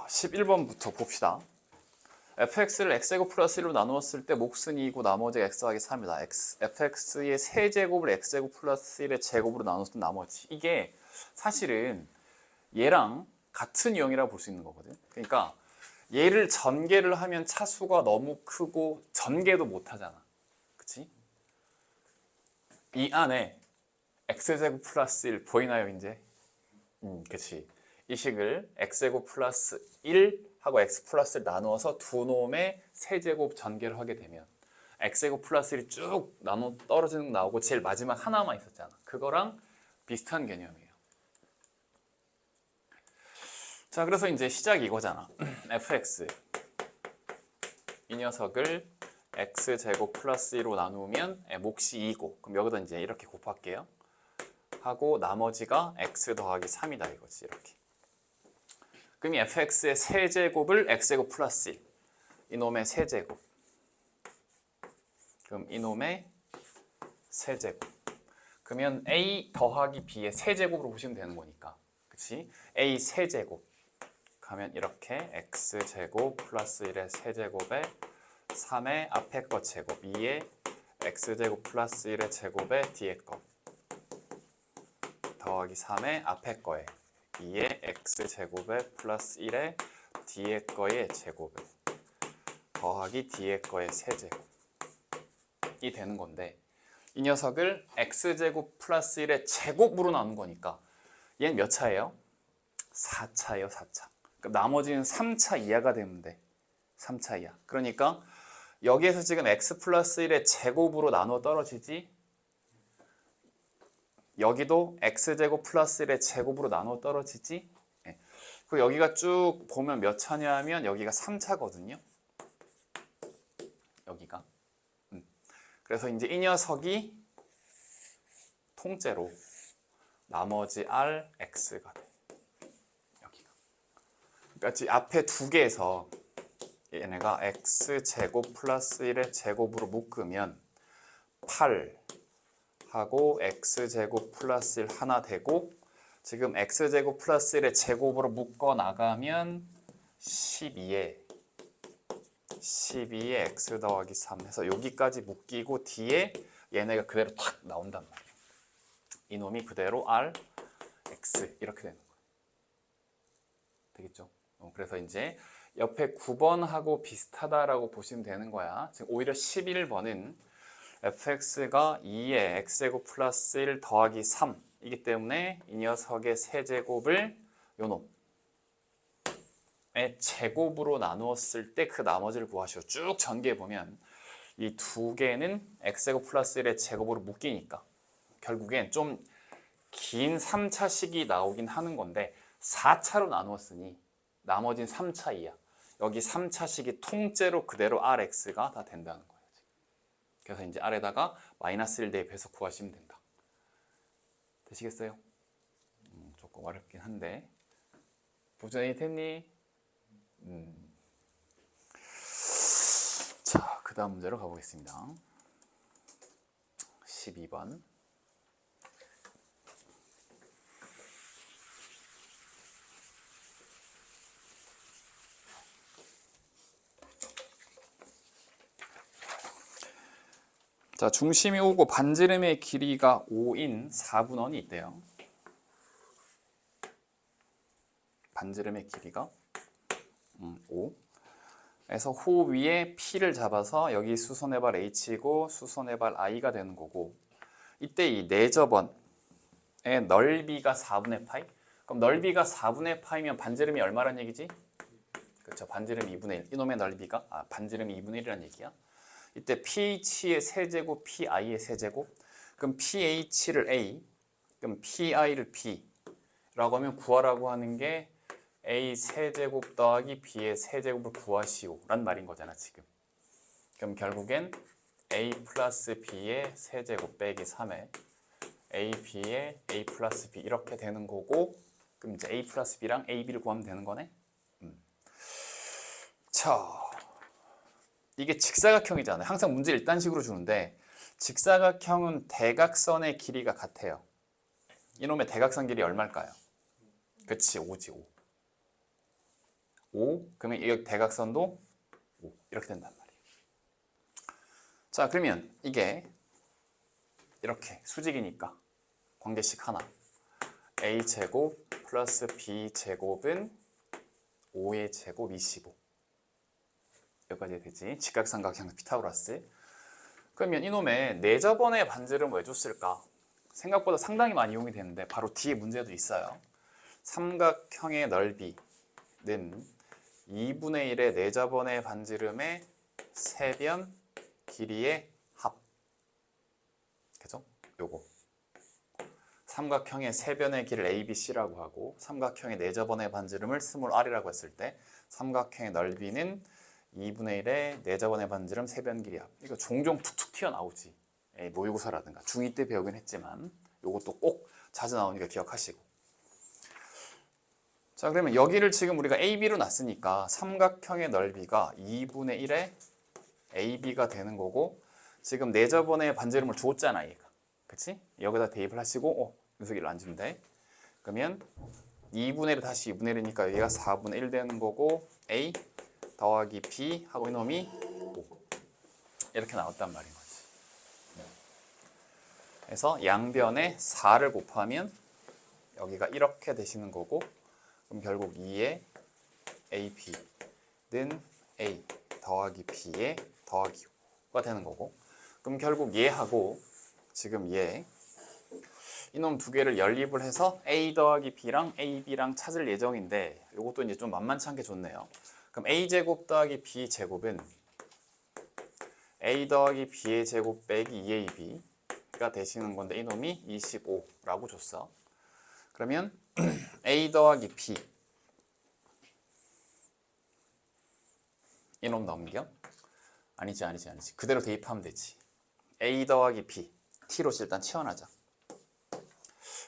11번부터 봅시다. fx를 x제곱 플러스 1로 나누었을 때 몫은 2이고 나머지가 x 더하기 3이다. fx의 세제곱을 x제곱 플러스 1의 제곱으로 나눴을 때 나머지. 이게 사실은 얘랑 같은 유형이라고 볼 수 있는 거거든. 그러니까 얘를 전개를 하면 차수가 너무 크고 전개도 못 하잖아. 그치? 이 안에 x제곱 플러스 1 보이나요 이제? 그치. 이 식을 x제곱 플러스 1 하고 x 플러스를 나누어서 두 놈의 세제곱 전개를 하게 되면 x제곱 플러스 1이 쭉 나눠 떨어지는 거 나오고 제일 마지막 하나만 있었잖아. 그거랑 비슷한 개념이에요. 자, 그래서 이제 시작이 이거잖아. fx 이 녀석을 x제곱 플러스 1로 나누면 몫이 2고 그럼 여기다 이제 이렇게 곱할게요. 하고 나머지가 x 더하기 3이다 이거지. 이렇게. 그럼 이 fx의 세제곱을 x제곱 플러스 1 이놈의 세제곱 그럼 이놈의 세제곱 그러면 a 더하기 b의 세제곱으로 보시면 되는 거니까 그치? a 세제곱 가면 이렇게 x제곱 플러스 1의 세제곱에 3의 앞에 거 제곱 2의 x제곱 플러스 1의 제곱에 뒤에 거 더하기 3의 앞에 거에 2의 x제곱에 플러스 1의 뒤에 거의 제곱에 더하기 뒤에 거의 세제곱이 되는 건데 이 녀석을 x제곱 플러스 1의 제곱으로 나눈 거니까 얘는 몇 차예요? 4차예요. 4차. 그럼 나머지는 3차 이하가 되면 돼. 3차 이하. 그러니까 여기에서 지금 x 플러스 1의 제곱으로 나눠 떨어지지 여기도 x제곱 플러스 1의 제곱으로 나눠 떨어지지 그리고 여기가 쭉 보면 몇 차냐 하면 여기가 3차거든요. 여기가. 그래서 이제 이 녀석이 통째로 나머지 rx가 돼. 여기가. 그러니까 앞에 두 개에서 얘네가 x제곱 플러스 1의 제곱으로 묶으면 8 하고 x제곱 플러스 1 하나 되고 지금 x제곱 플러스 1의 제곱으로 묶어 나가면 12에 x 더하기 3 해서 여기까지 묶이고 뒤에 얘네가 그대로 탁 나온단 말이에요. 이놈이 그대로 r, x 이렇게 되는 거예요. 되겠죠? 그래서 이제 옆에 9번하고 비슷하다라고 보시면 되는 거야. 지금 오히려 11번은 fx가 2의 x제곱 플러스 1 더하기 3이기 때문에 이 녀석의 세제곱을 요놈의 제곱으로 나누었을 때 그 나머지를 구하시오. 쭉 전개해보면 이 두 개는 x제곱 플러스 1의 제곱으로 묶이니까 결국엔 좀 긴 3차식이 나오긴 하는 건데 4차로 나누었으니 나머지는 3차 이하. 여기 3차식이 통째로 그대로 rx가 다 된다는 거예요. 그래서 이제 R에다가 마이너스 1 대입해서 구하시면 된다. 되시겠어요? 조금 어렵긴 한데 도전이 됐니? 자, 그 다음 문제로 가보겠습니다. 12번. 자, 중심이 5고 반지름의 길이가 5인 4분원이 있대요. 반지름의 길이가 5. 그래서 호 위에 P를 잡아서 여기 수선의 발 H이고 수선의 발 I가 되는 거고 이때 이 내저번의 넓이가 4분의 파이? 그럼 넓이가 4분의 파이면 반지름이 얼마란 얘기지? 그렇죠. 반지름 2분의 1. 이놈의 넓이가 반지름이 2분의 1이란 얘기야. 이때 PH의 세제곱, PI의 세제곱 그럼 PH를 A 그럼 PI를 B라고 하면 구하라고 하는 게 A 세제곱 더하기 B의 세제곱을 구하시오 란 말인 거잖아 지금. 그럼 결국엔 A 플러스 B의 세제곱 빼기 3에 A, B의 A 플러스 B 이렇게 되는 거고 그럼 이제 A 플러스 B랑 A, B를 구하면 되는 거네. 자, 이게 직사각형이잖아요. 항상 문제를 이딴 식으로 주는데 직사각형은 대각선의 길이가 같아요. 이놈의 대각선 길이 얼마일까요? 그치, 5지 5. 5, 그러면 이 대각선도 5 이렇게 된단 말이에요. 자, 그러면 이게 이렇게 수직이니까 관계식 하나 a제곱 플러스 b제곱은 5의 제곱 25 여기까지 되지. 직각삼각형 피타고라스. 그러면 이놈의 내저번의 반지름 왜 줬을까? 생각보다 상당히 많이 이용이 되는데 바로 뒤에 문제도 있어요. 삼각형의 넓이는 2분의 1의 내저번의 반지름의 세변 길이의 합. 그죠? 요거. 삼각형의 세변의 길을 ABC라고 하고 삼각형의 내저번의 반지름을 스몰 r이라고 했을 때 삼각형의 넓이는 2분의 1의 내저번의 반지름 세변 길이 합. 이거 종종 툭툭 튀어나오지. 모의고사라든가 중2 때 배우긴 했지만 이것도 꼭 자주 나오니까 기억하시고. 자, 그러면 여기를 지금 우리가 AB로 놨으니까 삼각형의 넓이가 2분의 1의 AB가 되는 거고 지금 내저번의 반지름을 줬잖아 얘가. 그치? 여기다 대입을 하시고 윤석이를 안 주면 돼. 그러면 2분의 1 다시 2분의 1이니까 여기가 4분의 1 되는 거고 A 더하기 B 하고 이놈이 5 이렇게 나왔단 말인 거지. 그래서 양변에 4를 곱하면 여기가 이렇게 되시는 거고 그럼 결국 2의 AB는 A 더하기 B의 더하기 5가 되는 거고 그럼 결국 얘하고 지금 이놈 두 개를 연립을 해서 A 더하기 B랑 AB랑 찾을 예정인데 이것도 이제 좀 만만치 않게 좋네요. 그럼 A제곱 더하기 B제곱은 A 더하기 B의 제곱 빼기 2AB가 되시는 건데 이놈이 25라고 줬어. 그러면 A 더하기 B 이놈 넘겨? 아니지. 그대로 대입하면 되지. A 더하기 B T로 일단 치환하자.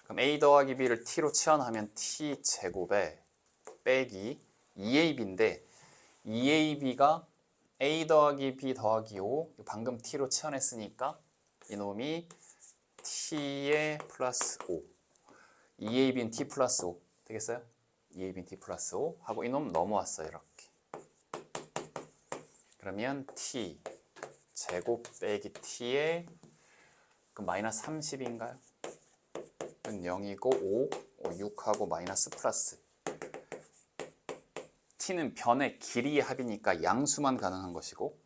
그럼 A 더하기 B를 T로 치환하면 T제곱에 빼기 2AB인데 2AB가 A 더하기 B 더하기 5 방금 T로 치환했으니까 이놈이 T의 플러스 5 2AB는 T 플러스 5 되겠어요? 2AB는 T 플러스 5 하고 이놈 넘어왔어요 이렇게. 그러면 T 제곱 빼기 T의 그럼 마이너스 30인가요? 0이고 5, 6하고 마이너스 플러스 t는 변의 길이의 합이니까 양수만 가능한 것이고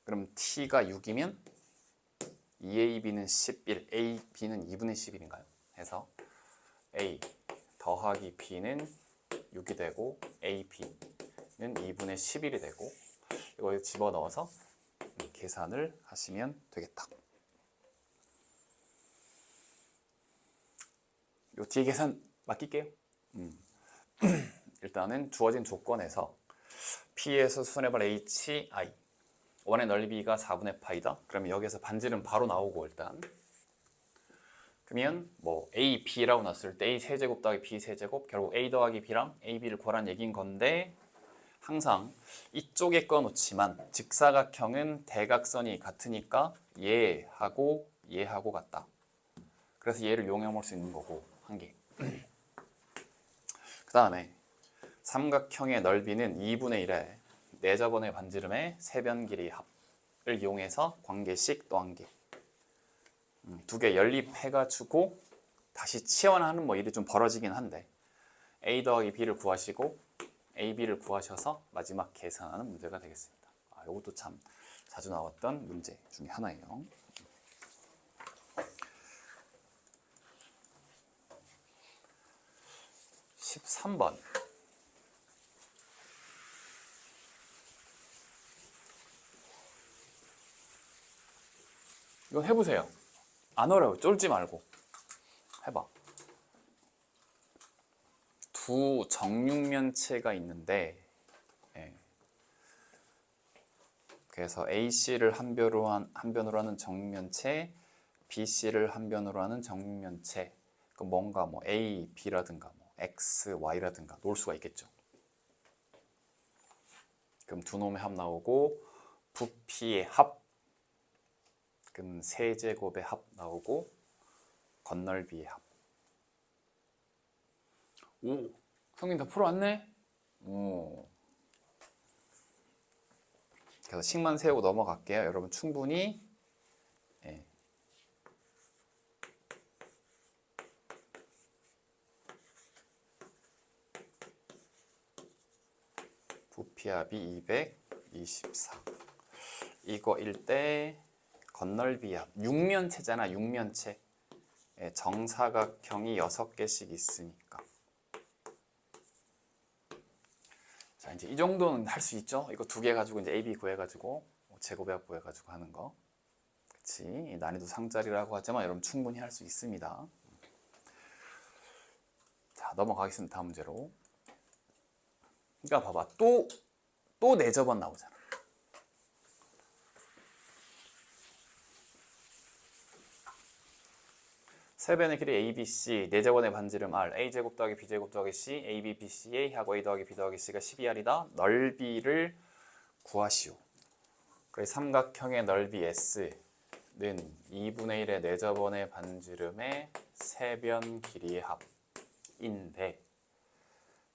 그럼 t가 6이면 2ab는 11, ab는 2분의 11인가요? 해서 a 더하기 b는 6이 되고 ab는 2분의 11이 되고 이거 집어넣어서 계산을 하시면 되겠다. 요 뒤에 계산 맡길게요. 일단은 주어진 조건에서 P에서 수선해발 HI 원의 넓이가 4분의 파이다. 그러면 여기서 반지름 바로 나오고 일단 그러면 뭐 A, B라고 놨을 때 A 세제곱 더하기 B 세제곱 결국 A 더하기 B랑 AB를 구하라는 얘기인 건데 항상 이쪽에 꺼놓지만 직사각형은 대각선이 같으니까 얘하고 같다. 그래서 얘를 이용해 볼 수 있는 거고 한 개. 그 다음에 삼각형의 넓이는 2분의 1의 내저번의 반지름의 세변 길이 합을 이용해서 관계식 또 한 개. 두 개 연립해가지고 다시 치환하는 뭐 일이 좀 벌어지긴 한데 A 더하기 B를 구하시고 AB를 구하셔서 마지막 계산하는 문제가 되겠습니다. 이것도 참 자주 나왔던 문제 중에 하나예요. (13번) 이거 해보세요. 안 어려워. 쫄지 말고 해봐. 두 정육면체가 있는데 그래서 AC를 한 변으로 하는 정육면체, BC를 한 변으로 하는 정육면체 그 뭔가 뭐 A, B라든가 뭐 X, Y라든가 놓을 수가 있겠죠. 그럼 두 놈의 합 나오고 부피의 합 그럼 세제곱의 합 나오고 건널비의 합. 오, 형님 다 풀어왔네? 오. 그래서 식만 세우고 넘어갈게요. 여러분 충분히 부피합이 224. 이거일 때 건널비합 6면체잖아. 6면체. 정사각형이 6개씩 있으니까. 자, 이제 이 정도는 할 수 있죠. 이거 2개 가지고 이제 AB 구해가지고 제곱합 구해가지고 하는 거. 그치? 난이도 상짜리라고 하지만 여러분 충분히 할 수 있습니다. 자, 넘어가겠습니다. 다음 문제로. 그러니까 봐봐. 또 4저번 나오잖아. 세변의 길이 ABC, 4제곱의 반지름 R, A제곱 더하기 B제곱 더하기 C, AB, BCA 하고 A 더하기 B 더하기 C가 12R이다. 넓이를 구하시오. 그래서 삼각형의 넓이 S는 2분의 1의 4저번의 반지름의 세변 길이의 합인데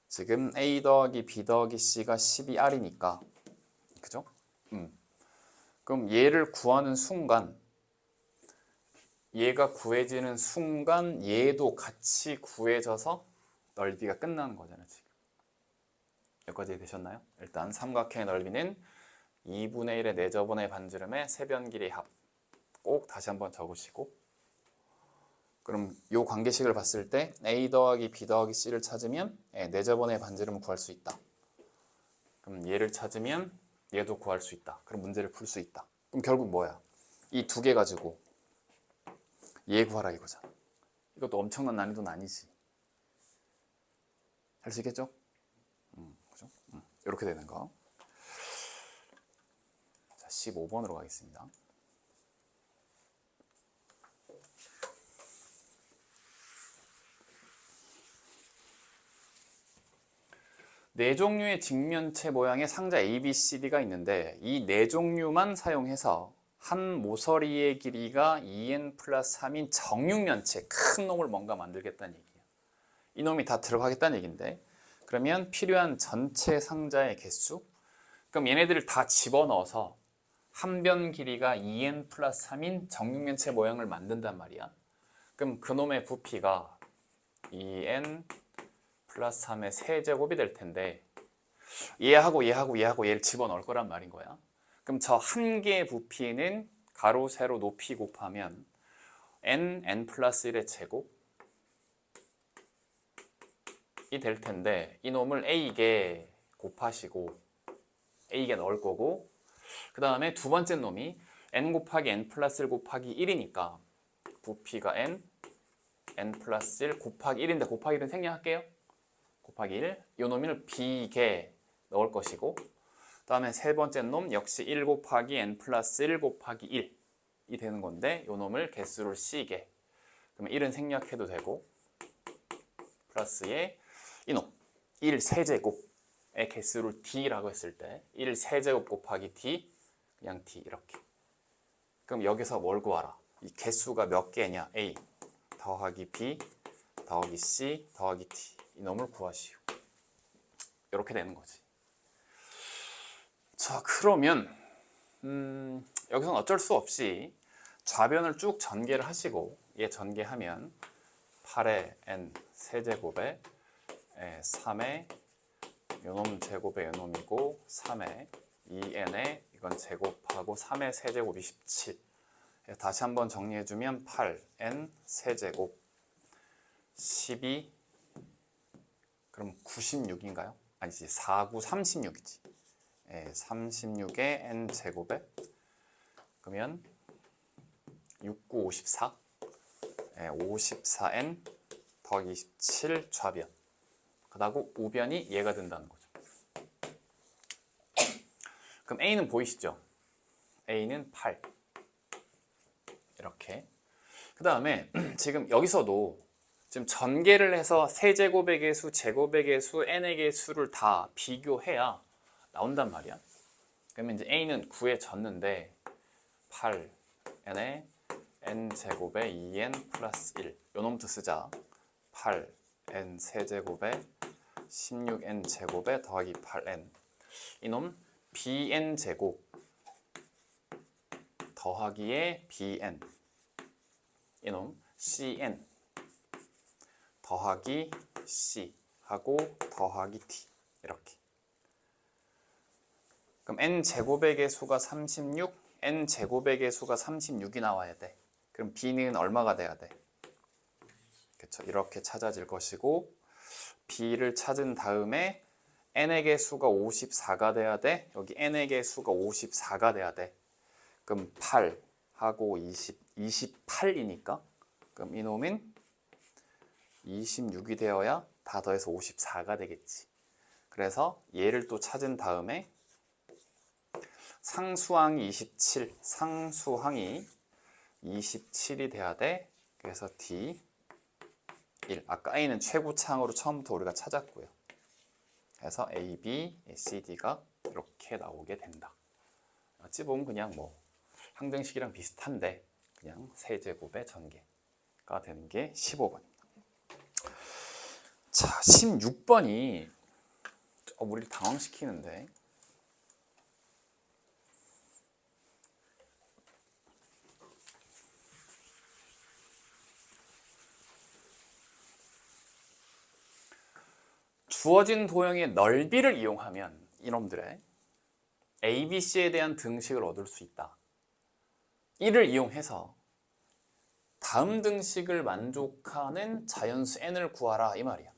지금 A 더하기 B 더하기 C가 12R이니까 그죠? 그럼 얘를 구하는 순간 얘가 구해지는 순간 얘도 같이 구해져서 넓이가 끝나는 거잖아요. 지금 여기까지 되셨나요? 일단 삼각형의 넓이는 2분의 1의 4저번의 반지름의 세변 길이 합. 꼭 다시 한번 적으시고 그럼 이 관계식을 봤을 때 A 더하기 B 더하기 C를 찾으면 4저번의 반지름을 구할 수 있다. 그럼 얘를 찾으면 얘도 구할 수 있다. 그럼 문제를 풀 수 있다. 그럼 결국 뭐야? 이 2개 가지고 얘 구하라 이거잖아. 이것도 엄청난 난이도는 아니지. 할 수 있겠죠? 그죠? 이렇게 되는 거. 자, 15번으로 가겠습니다. 네 종류의 직면체 모양의 상자 ABCD가 있는데 이 네 종류만 사용해서 한 모서리의 길이가 2n 플러스 3인 정육면체 큰 놈을 뭔가 만들겠다는 얘기예요. 이 놈이 다 들어가겠다는 얘기인데 그러면 필요한 전체 상자의 개수? 그럼 얘네들을 다 집어넣어서 한 변 길이가 2n 플러스 3인 정육면체 모양을 만든단 말이야. 그럼 그놈의 부피가 2n 플러스 3의 세제곱이 될 텐데 얘하고 얘를 집어넣을 거란 말인 거야. 그럼 저 한 개의 부피는 가로, 세로, 높이 곱하면 n 플러스 1의 제곱이 될 텐데 이놈을 a개 곱하시고 a개 넣을 거고 그 다음에 두 번째 놈이 n 곱하기 n 플러스 1 곱하기 1이니까 부피가 n 플러스 1 곱하기 1인데 곱하기 1은 생략할게요. 곱하기 1, 이 놈을 b개 넣을 것이고 그 다음에 세 번째 놈 역시 1 곱하기 n 플러스 1 곱하기 1이 되는 건데 이 놈을 개수를 c개 그러면 1은 생략해도 되고 플러스에 이놈 1 세제곱의 개수를 d라고 했을 때 1 세제곱 곱하기 d 그냥 d 이렇게 그럼 여기서 뭘 구하라? 이 개수가 몇 개냐? a 더하기 b 더하기 c 더하기 d 이놈을 구하시오. 이렇게 되는 거지. 자, 그러면 여기서는 어쩔 수 없이 좌변을 쭉 전개를 하시고 얘 전개하면 8의 n 세제곱에 3의 요놈 제곱의 요놈이고 3의 2n의 이건 제곱하고 3의 세제곱이 17 다시 한번 정리해주면 8n 세제곱 12 그럼 96인가요? 아니지 4, 9, 36이지 36의 n제곱에 그러면 6, 9, 54 54n 더하기 27 좌변 그다고 우변이 얘가 된다는 거죠. 그럼 A는 보이시죠? A는 8 이렇게 그 다음에 지금 여기서도 지금 전개를 해서 세제곱의 개수, 제곱의 개수, n의 개수를 다 비교해야 나온단 말이야. 그러면 이제 A는 9에 졌는데 8n의 n제곱에 2n 플러스 1 요놈부터 쓰자. 8n 세제곱에 16n 제곱에 더하기 8n 이놈 bn 제곱 더하기에 bn 이놈 cn 더하기 c 하고 더하기 t 이렇게. 그럼 n 제곱의 개수가 36, n 제곱의 개수가 36이 나와야 돼. 그럼 b는 얼마가 돼야 돼? 그렇죠. 이렇게 찾아질 것이고 b를 찾은 다음에 n의 개수가 54가 돼야 돼. 여기 n의 개수가 54가 돼야 돼. 그럼 8 하고 28이니까 그럼 이놈은 26이 되어야 다 더해서 54가 되겠지. 그래서 얘를 또 찾은 다음에 상수항이 27, 상수항이 27이 돼야 돼. 그래서 D 1. 아까 A는 최고차항으로 처음부터 우리가 찾았고요. 그래서 A, B, C, D가 이렇게 나오게 된다. 어찌 보면 그냥 뭐 항등식이랑 비슷한데 그냥 세제곱의 전개가 되는 게 15번입니다. 자, 16번이 우리를 당황시키는데 주어진 도형의 넓이를 이용하면 이놈들의 A, B, C에 대한 등식을 얻을 수 있다. 이를 이용해서 다음 등식을 만족하는 자연수 n을 구하라 이 말이야.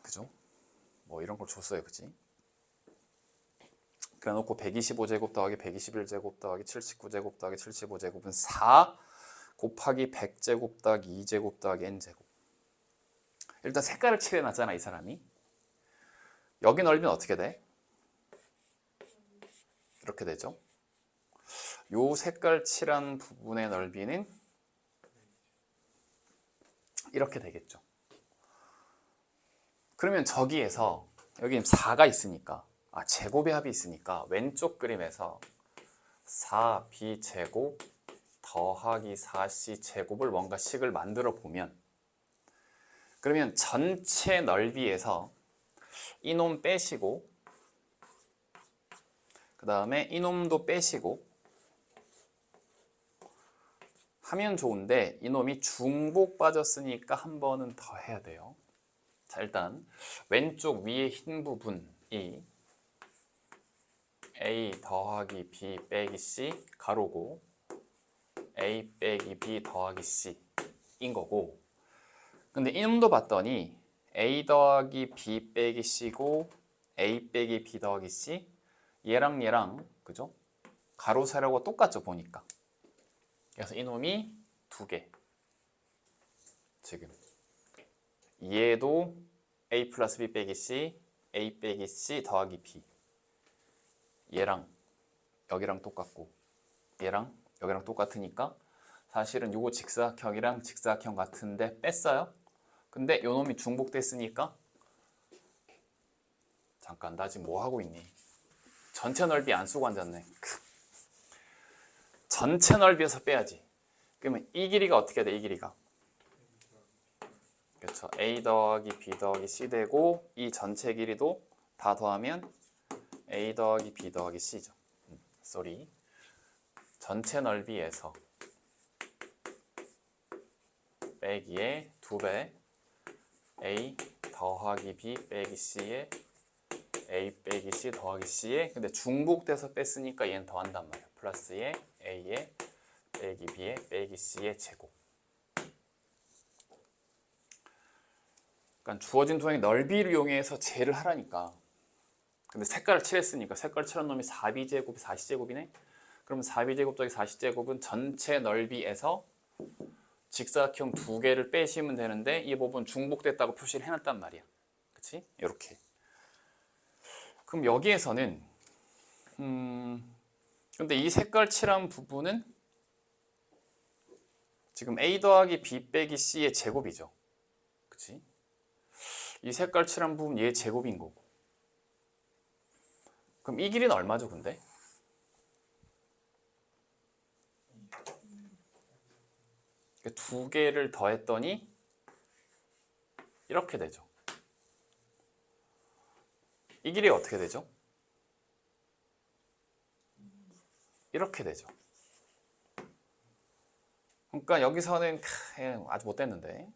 그죠? 뭐 이런 걸 줬어요, 그지? 그래 놓고 125제곱 더하기 121제곱 더하기 79제곱 더하기 75제곱은 4 곱하기 100제곱 더하기 2제곱 더하기 n제곱. 일단 색깔을 칠해놨잖아, 이 사람이. 여기 넓이는 어떻게 돼? 이렇게 되죠. 요 색깔 칠한 부분의 넓이는 이렇게 되겠죠. 그러면 저기에서 여기 4가 있으니까 제곱의 합이 있으니까 왼쪽 그림에서 4b제곱 더하기 4c제곱을 뭔가 식을 만들어 보면 그러면 전체 넓이에서 이놈 빼시고 그 다음에 이놈도 빼시고 하면 좋은데 이놈이 중복 빠졌으니까 한 번은 더 해야 돼요. 자, 일단 왼쪽 위에 흰 부분이 A 더하기 B 빼기 C 가로고 A 빼기 B 더하기 C인 거고, 근데 이놈도 봤더니 A 더하기 B 빼기 C고 A 빼기 B 더하기 C 얘랑 얘랑 그죠? 가로 세로가 똑같죠 보니까. 그래서 이놈이 두 개. 지금 얘도 A 플러스 B 빼기 C A 빼기 C 더하기 B 얘랑 여기랑 똑같고 얘랑 여기랑 똑같으니까 사실은 요거 직사각형이랑 직사각형 같은데 뺐어요. 근데 요 놈이 중복됐으니까 잠깐 나 지금 뭐 하고 있니? 전체 넓이 안 쓰고 앉았네. 전체 넓이에서 빼야지. 그러면 이 길이가 어떻게 돼? 이 길이가 그렇죠. A 더하기 B 더하기 C 되고 이 전체 길이도 다 더하면 A 더하기 B 더하기 C죠. 쏘리. 전체 넓이에서 빼기에 2배 A 더하기 B 빼기 C에 A 빼기 C 더하기 C에 근데 중복돼서 뺐으니까 얘는 더한단 말이야. 플러스에 A에 빼기 B에 빼기 C의 제곱. 그러니까 주어진 도형의 넓이를 이용해서 제를 하라니까. 근데 색깔을 칠했으니까 색깔 칠한 놈이 4b제곱이 40제곱이네. 그러면 4b제곱 더하기 40제곱은 전체 넓이에서 직사각형 두 개를 빼시면 되는데 이 부분 중복됐다고 표시를 해놨단 말이야. 그치? 이렇게. 그럼 여기에서는 근데 이 색깔 칠한 부분은 지금 A 더하기 B 빼기 C의 제곱이죠. 그치? 이 색깔 칠한 부분 얘 제곱인 거고. 그럼 이 길이는 얼마죠, 근데? 두 개를 더했더니 이렇게 되죠. 이 길이 어떻게 되죠? 이렇게 되죠. 그러니까 여기서는 아주 못됐는데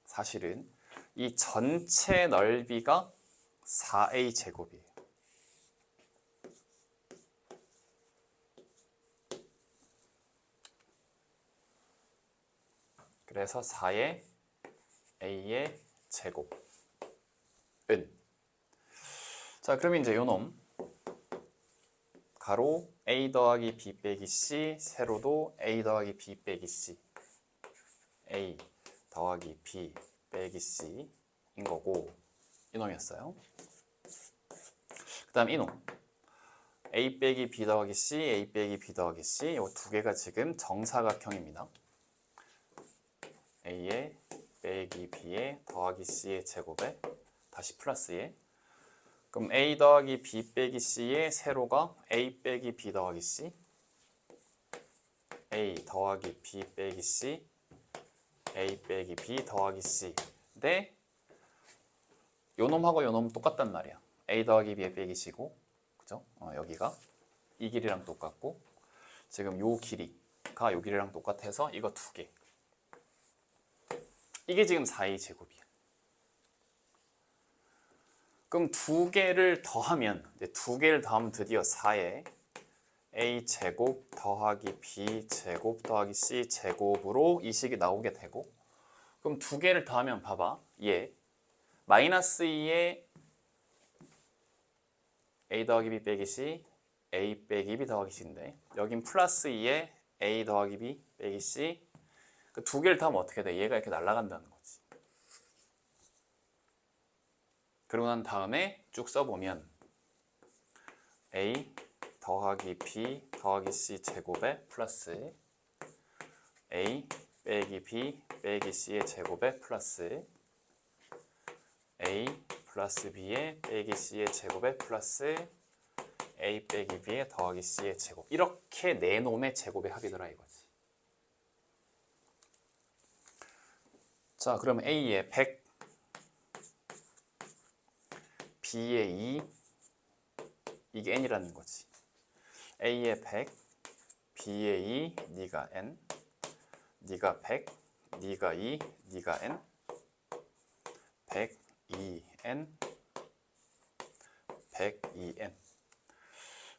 사실은 이 전체 넓이가 4a 제곱이에요. 그래서 4의 a의 제곱은, 자 그러면 이제 요놈 가로 a 더하기 b 빼기 c, 세로도 a 더하기 b 빼기 c, a 더하기 b 빼기 c인 거고, 이놈이었어요. 그 다음 이놈 a 빼기 b 더하기 c, a 빼기 b 더하기 c, 이 두 개가 지금 정사각형입니다. a의 빼기 b의 더하기 c의 제곱에 다시 플러스에, 그럼 a 더하기 b 빼기 c의 세로가 a 빼기 b 더하기 c, a 더하기 b 빼기 c, a 빼기 b 더하기 c. 근데 요놈하고 요놈 똑같단 말이야. a 더하기 b 빼기 c고, 그죠? 여기가 이 길이랑 똑같고, 지금 요 길이가 요 길이랑 똑같아서 이거 두 개. 이게 지금 4a 제곱이야. 그럼 두 개를 더하면 드디어 4의 a 제곱 더하기 b 제곱 더하기 c 제곱으로 이 식이 나오게 되고, 그럼 두 개를 더하면 봐봐. 얘 마이너스 2의 a 더하기 b 빼기 c, a 빼기 b 더하기 c인데, 여긴 플러스 2의 a 더하기 b 빼기 c. 그 두 개를 더하면 어떻게 돼? 얘가 이렇게 날아간다는 거지. 그러고 난 다음에 쭉 써보면 a 더하기 b 더하기 c 제곱에 플러스 a 빼기 b 빼기 c의 제곱에 플러스 a 플러스 b의 빼기 c의 제곱에 플러스 a 빼기 b의 더하기 c의 제곱. 이렇게 네 놈의 제곱의 합이더라 이거지. 자, 그럼 a의 100, b의 2, 이게 n이라는 거지. a의 100, b의 2, 네가 n, 네가 100, 네가 2, 네가 n, 100, 2n, 102n.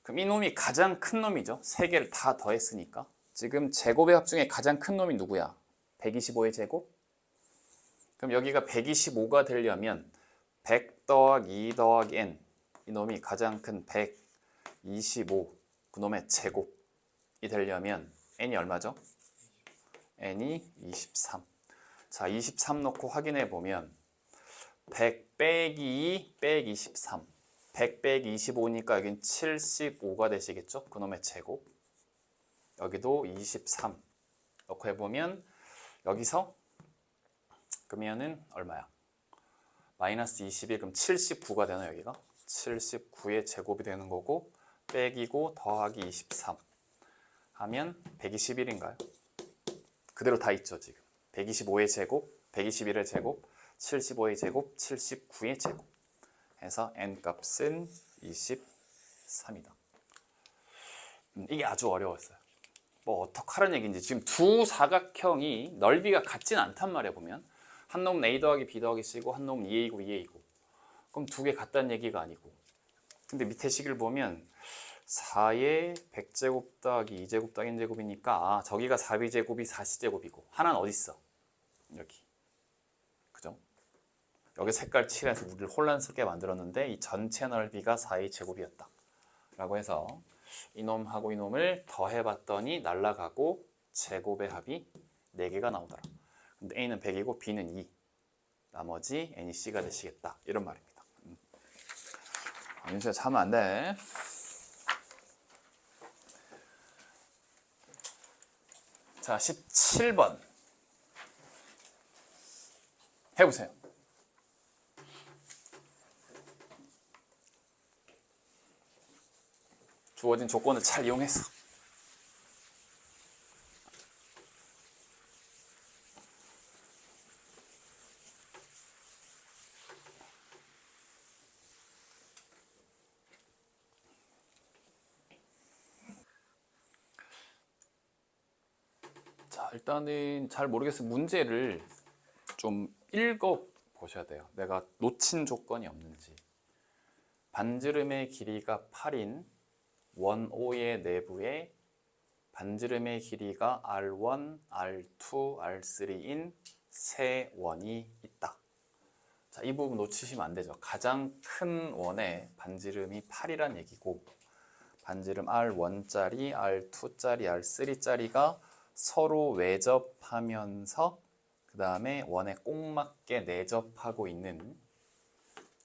그럼 이 놈이 가장 큰 놈이죠. 세 개를 다 더했으니까. 지금 제곱의 합 중에 가장 큰 놈이 누구야? 125의 제곱? 그럼 여기가 125가 되려면 100 더하기 2 더하기 n, 이 놈이 가장 큰 125, 그 놈의 제곱이 되려면 n이 얼마죠? n이 23. 자, 23 넣고 확인해 보면 100 빼기 2 빼기 23, 100 빼기 25니까 여긴 75가 되시겠죠? 그 놈의 제곱. 여기도 23 넣고 해보면 여기서 그러면은 얼마야? 마이너스 21, 그럼 79가 되나 여기가? 79의 제곱이 되는 거고, 빼기고 더하기 23 하면 121인가요? 그대로 다 있죠 지금. 125의 제곱, 121의 제곱, 75의 제곱, 79의 제곱 해서 n 값은 23이다. 이게 아주 어려웠어요. 뭐 어떡하라는 얘기인지. 지금 두 사각형이 넓이가 같진 않단 말이야. 보면 한 놈은 a 더하기 b 더하기 c고 한 놈은 2a이고 2a이고, 그럼 두 개 같다는 얘기가 아니고. 근데 밑에 식을 보면 4의 100제곱 더하기 2제곱 더하기 n제곱이니까 저기가 4b제곱이 40제곱이고 하나는 어디 있어? 여기. 그죠? 여기 색깔 칠해서 우리를 혼란스럽게 만들었는데 이 전체 넓이가 4의 제곱이었다 라고 해서 이놈하고 이놈을 더해봤더니 날라가고 제곱의 합이 4개가 나오더라. 근데 a는 100이고 b는 2, 나머지 n이 c가 되시겠다, 이런 말입니다. 윤수야 자면 안 돼. 자, 17번 해보세요. 주어진 조건을 잘 이용해서. 일단은 잘 모르겠어요. 문제를 좀 읽어 보셔야 돼요. 내가 놓친 조건이 없는지. 반지름의 길이가 8인 원O의 내부에 반지름의 길이가 R1, R2, R3인 세 원이 있다. 자, 이 부분 놓치시면 안 되죠. 가장 큰 원의 반지름이 8이란 얘기고 반지름 R1짜리, R2짜리, R3짜리가 서로 외접하면서 그 다음에 원에 꼭 맞게 내접하고 있는,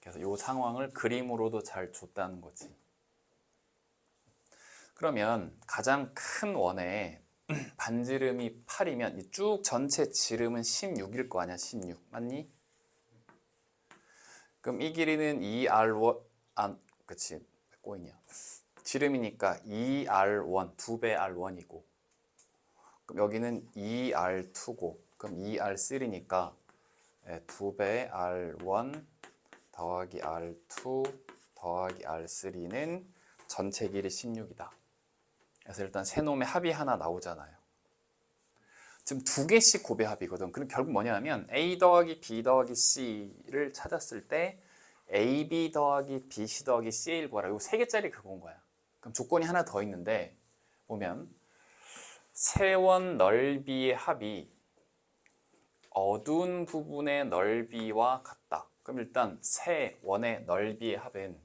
그래서 이 상황을 그림으로도 잘 줬다는 거지. 그러면 가장 큰 원에 반지름이 8이면 쭉 전체 지름은 16일 거 아니야. 16 맞니? 그럼 이 길이는 2R1 그치 꼬이냐 지름이니까 2R1 2배 R1이고 그럼 여기는 2R2고 그럼 2R3니까 2배 R1 더하기 R2 더하기 R3는 전체 길이 16이다. 그래서 일단 세 놈의 합이 하나 나오잖아요. 지금 두 개씩 곱의 합이거든. 그럼 결국 뭐냐면 A 더하기 B 더하기 C를 찾았을 때 AB 더하기 BC 더하기 CA를 구하라. 이거 세 개짜리 그건 거야. 그럼 조건이 하나 더 있는데 보면 세원 넓이의 합이 어두운 부분의 넓이와 같다. 그럼 일단 세 원의 넓이의 합은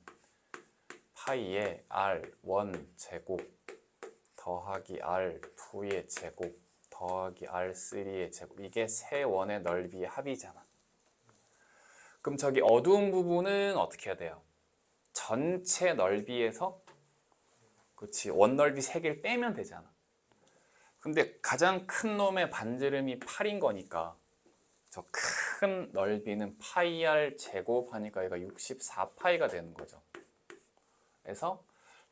파이의 R1 제곱 더하기 R2의 제곱 더하기 R3의 제곱, 이게 세 원의 넓이의 합이잖아. 그럼 저기 어두운 부분은 어떻게 해야 돼요? 전체 넓이에서 그렇지 원 넓이 3개를 빼면 되잖아. 근데 가장 큰 놈의 반지름이 8인 거니까 저 큰 넓이는 파이 R 제곱 하니까 얘가 64파이가 되는 거죠. 그래서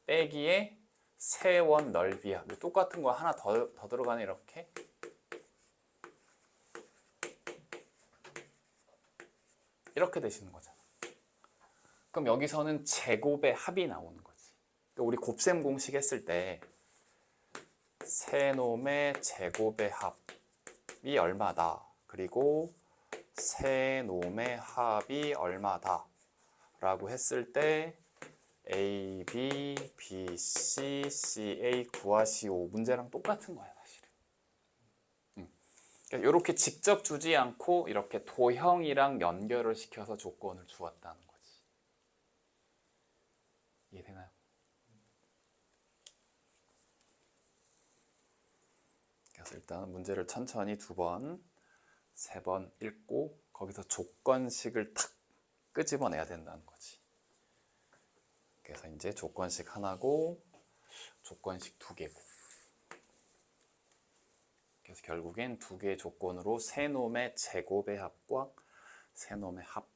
빼기에 세원 넓이야. 똑같은 거 하나 더 들어가네. 이렇게 되시는 거잖아. 그럼 여기서는 제곱의 합이 나오는 거지. 그러니까 우리 곱셈 공식 했을 때 세 놈의 제곱의 합이 얼마다. 그리고 세 놈의 합이 얼마다 라고 했을 때 A, B, B, C, CA 구하시오 문제랑 똑같은 거야 사실은. 그러니까 이렇게 직접 주지 않고 이렇게 도형이랑 연결을 시켜서 조건을 주었다는 거지. 이해되나요? 그래서 일단 문제를 천천히 2번, 3번 읽고 거기서 조건식을 탁 끄집어내야 된다는 거지. 그래서 이제 조건식 하나고 조건식 2개고. 그래서 결국엔 2개의 조건으로 세 놈의 제곱의 합과 세 놈의 합,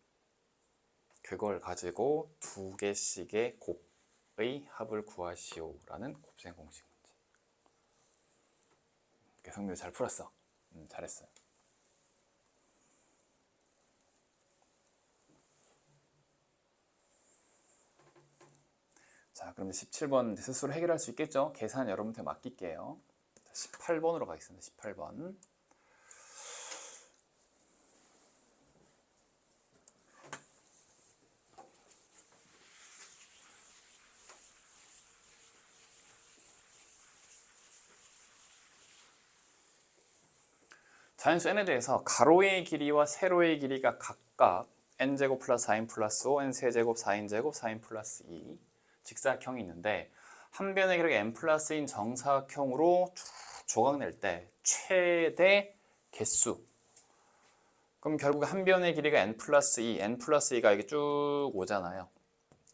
그걸 가지고 2개씩의 곱의 합을 구하시오라는 곱셈 공식 문제. 성민이 잘 풀었어. 잘했어요. 자, 그럼 17번 스스로 해결할 수 있겠죠? 계산 여러분한테 맡길게요. 18번으로 가겠습니다. 18번. 자연수 n에 대해서 가로의 길이와 세로의 길이가 각각 n제곱 플러스 4n 플러스 5, n세제곱, 4n제곱, 4n 플러스 2 직사각형이 있는데 한 변의 길이가 n 플러스인 정사각형으로 조각 낼 때 최대 개수, 그럼 결국 한 변의 길이가 n 플러스 2, n 플러스 2가 이렇게 쭉 오잖아요.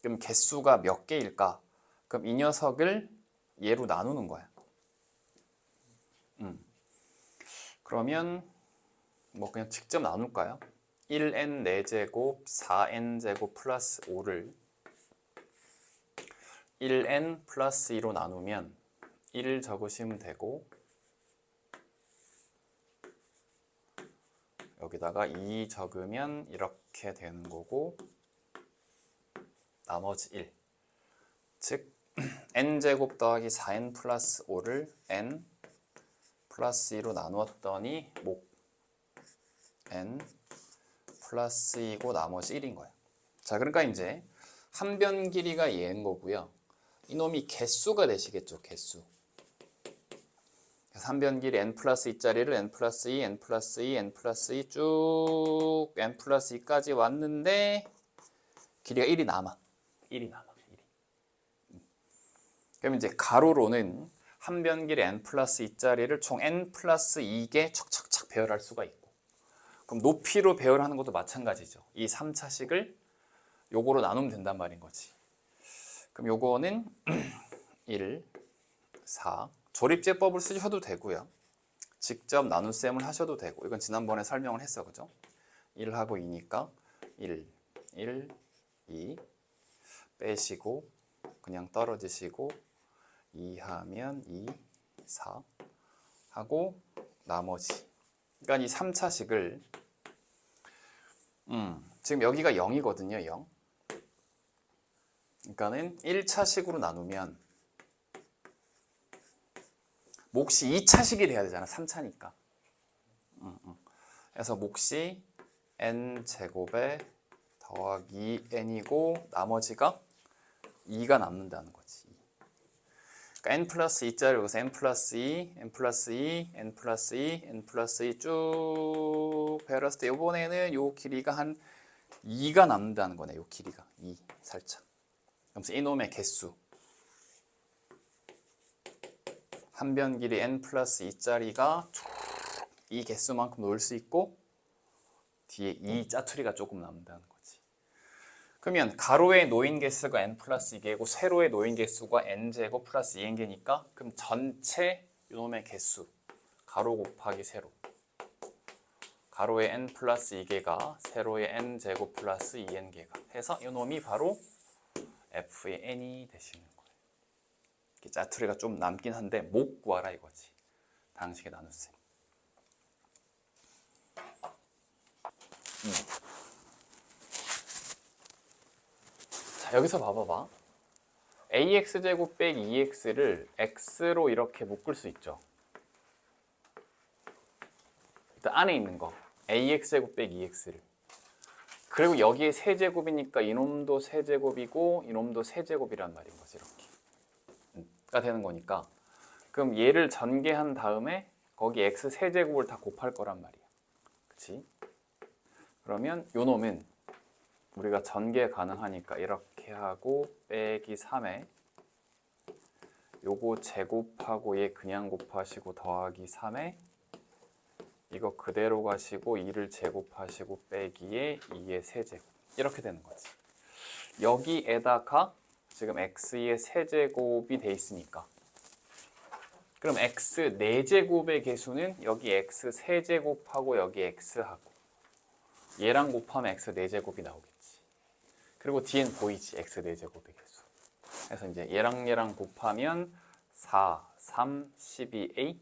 그럼 개수가 몇 개일까? 그럼 이 녀석을 얘로 나누는 거야. 그러면 뭐 그냥 직접 나눌까요? 1n 4제곱 4n제곱 플러스 5를 1n 플러스 2로 나누면 1 적으시면 되고 여기다가 2 적으면 이렇게 되는 거고 나머지 1, 즉 n제곱 더하기 4n 플러스 5를 n 플러스 2로 나누었더니 목 n 플러스 2고 나머지 1인 거야. 자, 그러니까 이제 한 변 길이가 얘인 거고요. 이놈이 개수가 되시겠죠, 개수. 한 변 길이 n 플러스 2짜리를 n 플러스 2, n 플러스 2, n 플러스 2 쭉 n 플러스 2까지 왔는데 길이가 1이 남아. 1이 남아. 1이. 그럼 이제 가로로는 한 변 길이 n 플러스 2짜리를 총 n 플러스 2개 척척척 배열할 수가 있고, 그럼 높이로 배열하는 것도 마찬가지죠. 이 3차식을 요거로 나누면 된단 말인 거지. 그럼 요거는 1, 4. 조립제법을 쓰셔도 되고요. 직접 나눗셈을 하셔도 되고, 이건 지난번에 설명을 했어, 그죠? 1하고 2니까 1, 1, 2 빼시고 그냥 떨어지시고 2 하면 2, 4 하고 나머지. 그러니까 이 3차식을 지금 여기가 0이거든요, 0. 그러니까는 1차식으로 나누면 몫이 2차식이 돼야 되잖아, 3차니까. 그래서 몫이 n제곱에 더하기 n이고 나머지가 2가 남는다는 거지. 그러니까 n 플러스 2짜리 여기서 n 플러스 2, n 플러스 2, n 플러스 2, n 플러스 2 쭉 배열했을 때 이번에는 요 길이가 한 2가 남는다는 거네, 요 길이가 2 살짝. 그래서 이놈의 개수 한 변 길이 n 플러스 2짜리가 이 개수만큼 놓을 수 있고 뒤에 이 짜투리가 조금 남는다는 거지. 그러면 가로에 놓인 개수가 n 플러스 2개고 세로에 놓인 개수가 n제곱 플러스 2n개니까 그럼 전체 이놈의 개수 가로 곱하기 세로, 가로에 n 플러스 2개가 세로에 n제곱 플러스 2n개가 해서 이놈이 바로 f의 n이 되시는 거예요. 짜투리가 좀 남긴 한데 목 구하라 이거지. 당식의 나눗셈. 자, 여기서 봐봐봐. ax제곱 빼기 2x를 x로 이렇게 묶을 수 있죠. 일단 안에 있는 거 ax제곱 빼기 2x를. 그리고 여기에 세제곱이니까 이놈도 세제곱이고 이놈도 세제곱이란 말인 거지. 이렇게 가 되는 거니까 그럼 얘를 전개한 다음에 거기 x 세제곱을 다 곱할 거란 말이야. 그치? 그러면 요 놈은 우리가 전개 가능하니까 이렇게 하고 빼기 3에 요거 제곱하고 얘 그냥 곱하시고 더하기 3에 이거 그대로 가시고 2를 제곱하시고 빼기에 2의 세제곱 이렇게 되는 거지. 여기에다가 지금 x의 세제곱이 돼 있으니까 그럼 x 4제곱의 개수는 여기 x 세제곱하고 여기 x하고 얘랑 곱하면 x 4제곱이 나오겠지. 그리고 뒤엔 보이지, x 4제곱의 개수. 그래서 이제 얘랑 곱하면 4, 3, 12a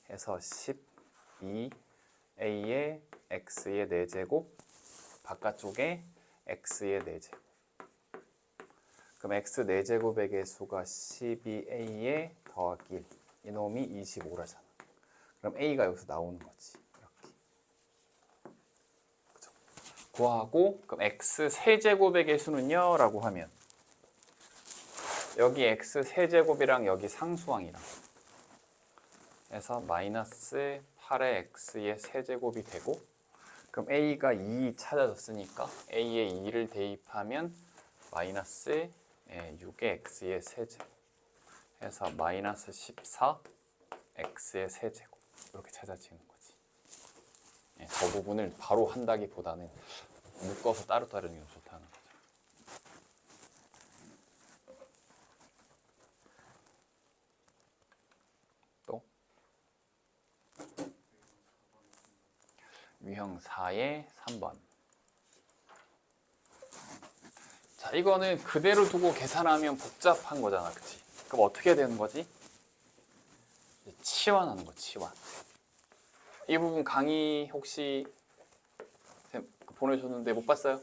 해서 12a의 x의 4제곱 바깥쪽에 x의 4제곱. 그럼 x 4제곱의 개수가 12a에 더하기 1. 이놈이 25라잖아. 그럼 a가 여기서 나오는 거지. 이렇게. 그죠? 구하고 그럼 x 세제곱의 개수는요? 라고 하면 여기 x 세제곱이랑 여기 상수항이랑 해서 마이너스 8의 x의 세제곱이 되고 그럼 a가 2 찾아졌으니까 a에 2를 대입하면 마이너스 6의 x의 세제곱 해서 마이너스 14 x의 세제곱 이렇게 찾아지는 거지. 저 부분을 바로 한다기보다는 묶어서 따로따로 하는 게 좋다는 거죠. 또 유형 4의 3번. 자, 이거는 그대로 두고 계산하면 복잡한 거잖아, 그치? 그럼 어떻게 해야 되는 거지? 치환하는 거, 치환. 이 부분 강의 혹시 보내줬는데 못 봤어요?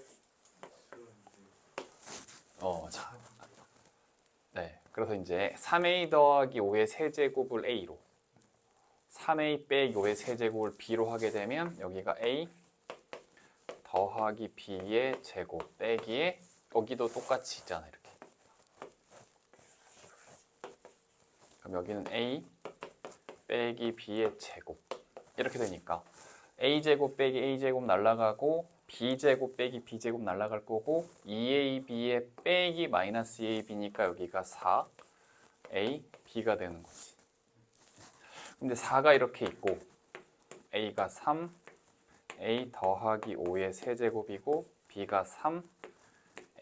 자. 네. 그래서 이제 3a 더하기 5의 세제곱을 a로 3a 빼기 5의 세제곱을 b로 하게 되면 여기가 a 더하기 b의 제곱 빼기에 여기도 똑같이 있잖아 이렇게. 그럼 여기는 a 빼기 b의 제곱 이렇게 되니까 a제곱 빼기 a제곱 날라가고 b제곱 빼기 b제곱 날라갈 거고 2ab의 빼기 마이너스 2ab니까 여기가 4a b가 되는 거지. 근데 4가 이렇게 있고 a가 3 a 더하기 5의 세제곱이고 b가 3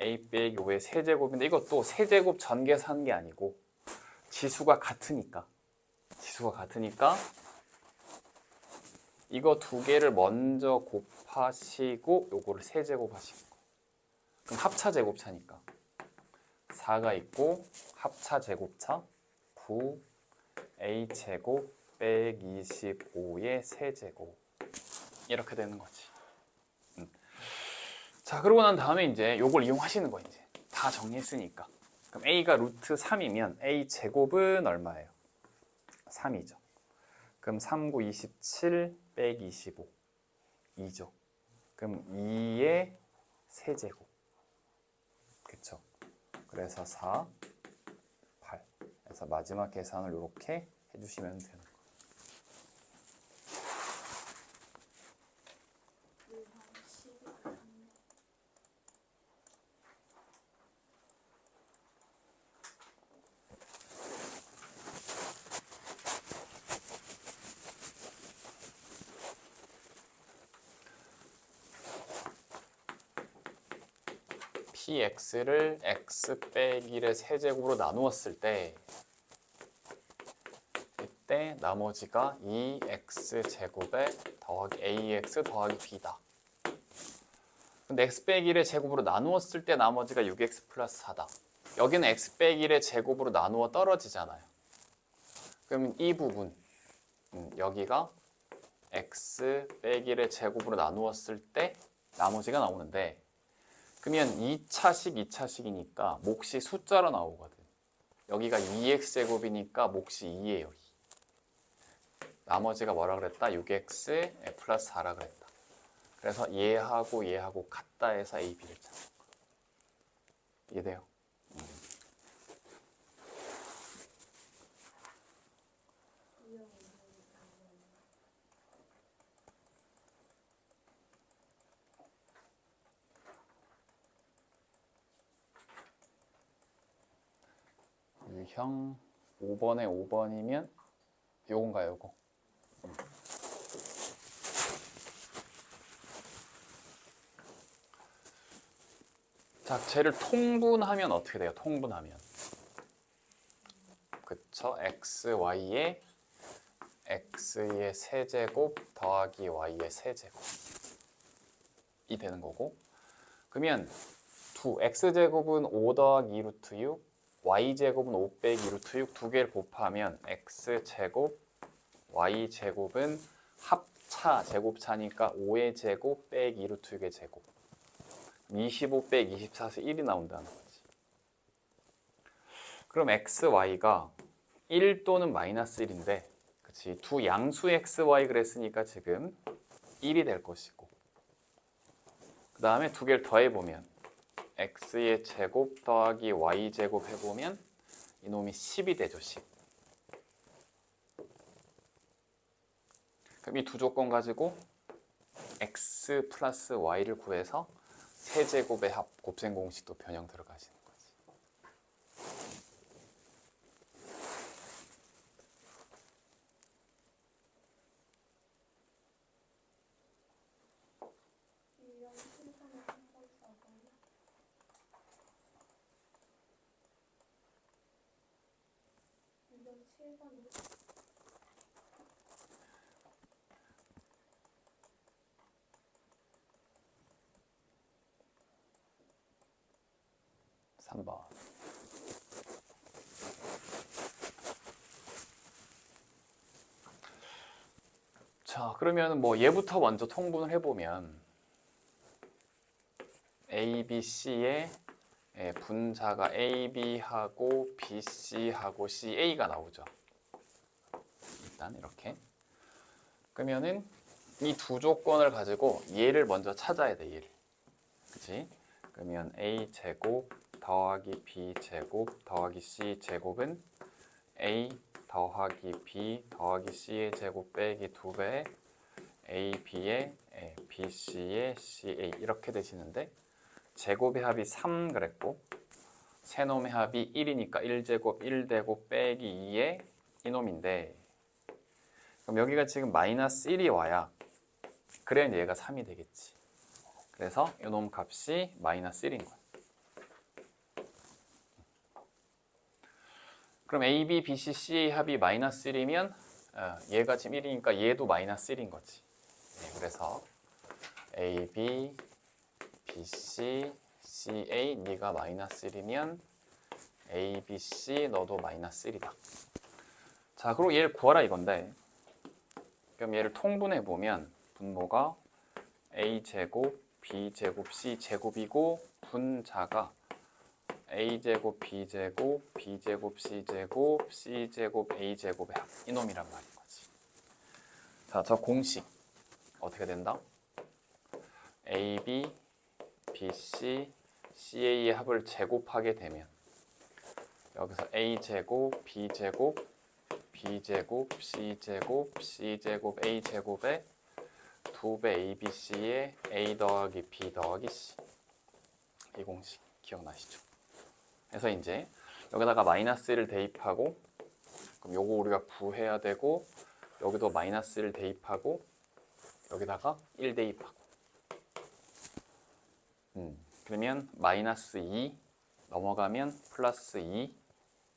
a 빼기 5의 세제곱인데 이것도 세제곱 전개사한 게 아니고 지수가 같으니까 이거 두 개를 먼저 곱하시고 요거를 세제곱 하시는 거. 그럼 합차 제곱차니까 4가 있고 합차 제곱차 9a 제곱 빼기 25의 세제곱 이렇게 되는 거지. 자, 그러고 난 다음에 이제 요걸 이용하시는 거 이제 다 정리했으니까. 그럼 a가 루트 3이면 a 제곱은 얼마예요? 3이죠. 그럼 3, 9, 27 빼기 25 2죠. 그럼 2의 세제곱 그쵸? 그래서 4, 8 그래서 마지막 계산을 이렇게 해주시면 되는 거예요. px를 x 빼기를 세제곱으로 나누었을 때 이때 나머지가 2x제곱에 더하기 ax 더하기 b다. 근데 x 빼기를 제곱으로 나누었을 때 나머지가 6x 플러스 4다. 여기는 x 빼기를 제곱으로 나누어 떨어지잖아요. 그러면 이 부분 여기가 x 빼기를 제곱으로 나누었을 때 나머지가 나오는데 그러면 2차식, 2차식이니까 몫이 숫자로 나오거든. 여기가 2x제곱이니까 몫이 2예요. 2. 나머지가 뭐라 그랬다? 6x 플러스 4라 그랬다. 그래서 얘하고 같다 해서 a, b를 찾는 거. 이해돼요? 유형 5번에 5번이면 요건가요, 요거? 자, 쟤를 통분하면 어떻게 돼요? 통분하면. 그쵸? xy에 x의 세제곱 더하기 y의 세제곱이 되는 거고. 그러면 x제곱은 5 더하기 2 루트 6 y제곱은 5 빼기 루트 6 두 개를 곱하면 x제곱 y제곱은 합차 제곱차니까 5의 제곱 빼기 2 루트 6의 제곱 25 빼기 24에서 1이 나온다는 거지. 그럼 xy가 1 또는 마이너스 1인데 그치? 두 양수 xy 그랬으니까 지금 1이 될 것이고 그 다음에 두 개를 더해보면 x의 제곱 더하기 y제곱 해보면 이놈이 10이 되죠. 10. 그럼 이 두 조건 가지고 x 플러스 y를 구해서 세제곱의 합 곱셈 공식도 변형 들어가시는 거지. (3번) 자, 그러면 뭐 얘부터 먼저 통분을 해보면 A, B, C의 분자가 A, B하고 B, C하고 C, A가 나오죠. 일단 이렇게. 그러면은 이 두 조건을 가지고 얘를 먼저 찾아야 돼, 얘를. 그치? 그러면 a 제곱 더하기 b 제곱 더하기 c 제곱은 a 더하기 b 더하기 c의 제곱 빼기 2배 a, b의 b, c의 ca 이렇게 되시는데 제곱의 합이 3 그랬고 세놈의 합이 1이니까 1제곱 1제곱 빼기 2의 이놈인데 그럼 여기가 지금 마이너스 1이 와야 그래야 얘가 3이 되겠지. 그래서 이놈 값이 마이너스 1인 거야. 그럼 A, B, B, C, C의 합이 마이너스 1이면 얘가 지금 1이니까 얘도 마이너스 1인 거지. 그래서 A, B, B, C, C, A 네가 마이너스 1이면 A, B, C 너도 마이너스 1이다. 자, 그리고 얘를 구하라 이건데 그럼 얘를 통분해 보면 분모가 A제곱, B제곱, C제곱이고 분자가 A제곱, B제곱, B제곱, C제곱, C제곱, A제곱의 합 이놈이란 말인 거지. 자, 저 공식 어떻게 된다? AB, BC, CA의 합을 제곱하게 되면 여기서 A제곱, B제곱, B제곱, C제곱, C제곱, A제곱의 2배 ABC의 A 더하기 B 더하기 C 이 공식 기억나시죠? 그래서 이제 여기다가 마이너스 1을 대입하고 그럼 요거 우리가 구해야 되고 여기도 마이너스 1을 대입하고 여기다가 1 대입하고 그러면 마이너스 2 넘어가면 플러스 2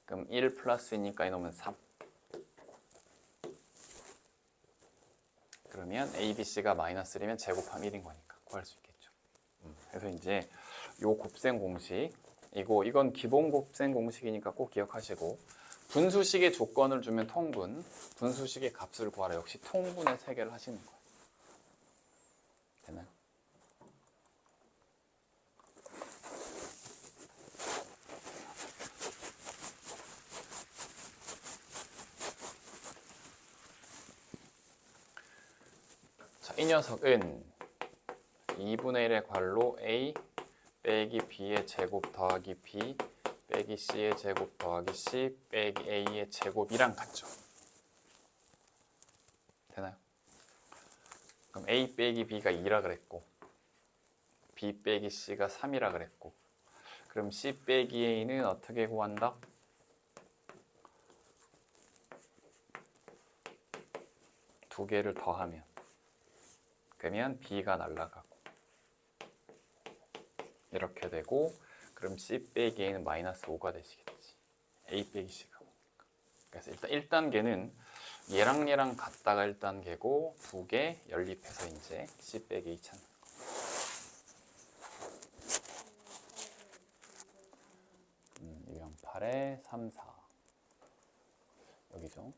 그럼 1 플러스 2니까 이놈은 3 그러면 A, B, C가 마이너스 1이면 제곱하면 1인 거니까 구할 수 있겠죠. 그래서 이제 요 곱셈 공식 이건 기본 곱셈 공식이니까 꼭 기억하시고 분수식의 조건을 주면 통분, 분수식의 값을 구하라. 역시 통분의 세 개를 하시는 거예요. 되나요? 자, 이 녀석은 2분의 1의 괄호 A 빼기 B의 제곱 더하기 B 빼기 C의 제곱 더하기 C 빼기 A의 제곱이랑 같죠. 되나요? 그럼 A 빼기 B가 2라 그랬고 B 빼기 C가 3이라 그랬고 그럼 C 빼기 A는 어떻게 구한다? 두 개를 더하면 그러면 B가 날라가고 이렇게 되고 그럼 C 빼기 A는 마이너스 5가 되시겠지. A 빼기 C가 오니까. 그래서 일단 1단계는 얘랑 같다가 1단계고 두 개 연립해서 이제 C 빼기 A 찾는 거. 이건 8에 3, 4 여기죠.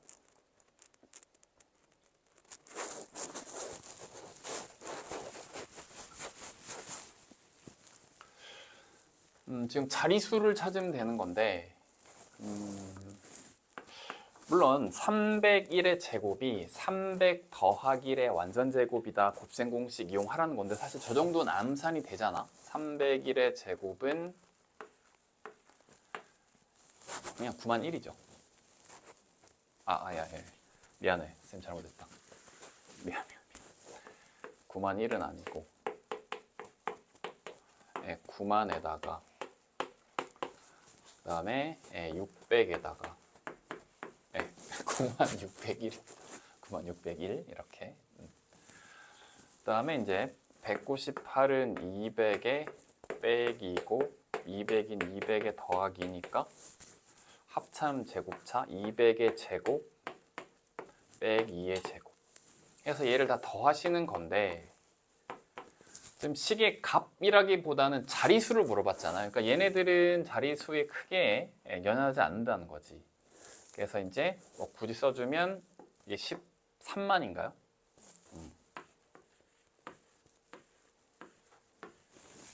지금 자리수를 찾으면 되는 건데 물론 301의 제곱이 300 더하기 1의 완전제곱이다 곱셈 공식 이용하라는 건데 사실 저 정도는 암산이 되잖아. 301의 제곱은 그냥 91000이죠. 예. 미안해. 쌤 잘못했다. 미안. 91000은 아니고 90000에다가 그 다음에 600에다가 9601 9601 이렇게 그 다음에 이제 198은 200에 빼기고 200인 200의 더하기니까 합참 제곱차 200의 제곱 빼기 2의 제곱 해서 얘를 다 더하시는 건데 지금 식의 값이라기보다는 자리수를 물어봤잖아요. 그러니까 얘네들은 자리수에 크게 연연하지 않는다는 거지. 그래서 이제 뭐 굳이 써주면 이게 13만인가요?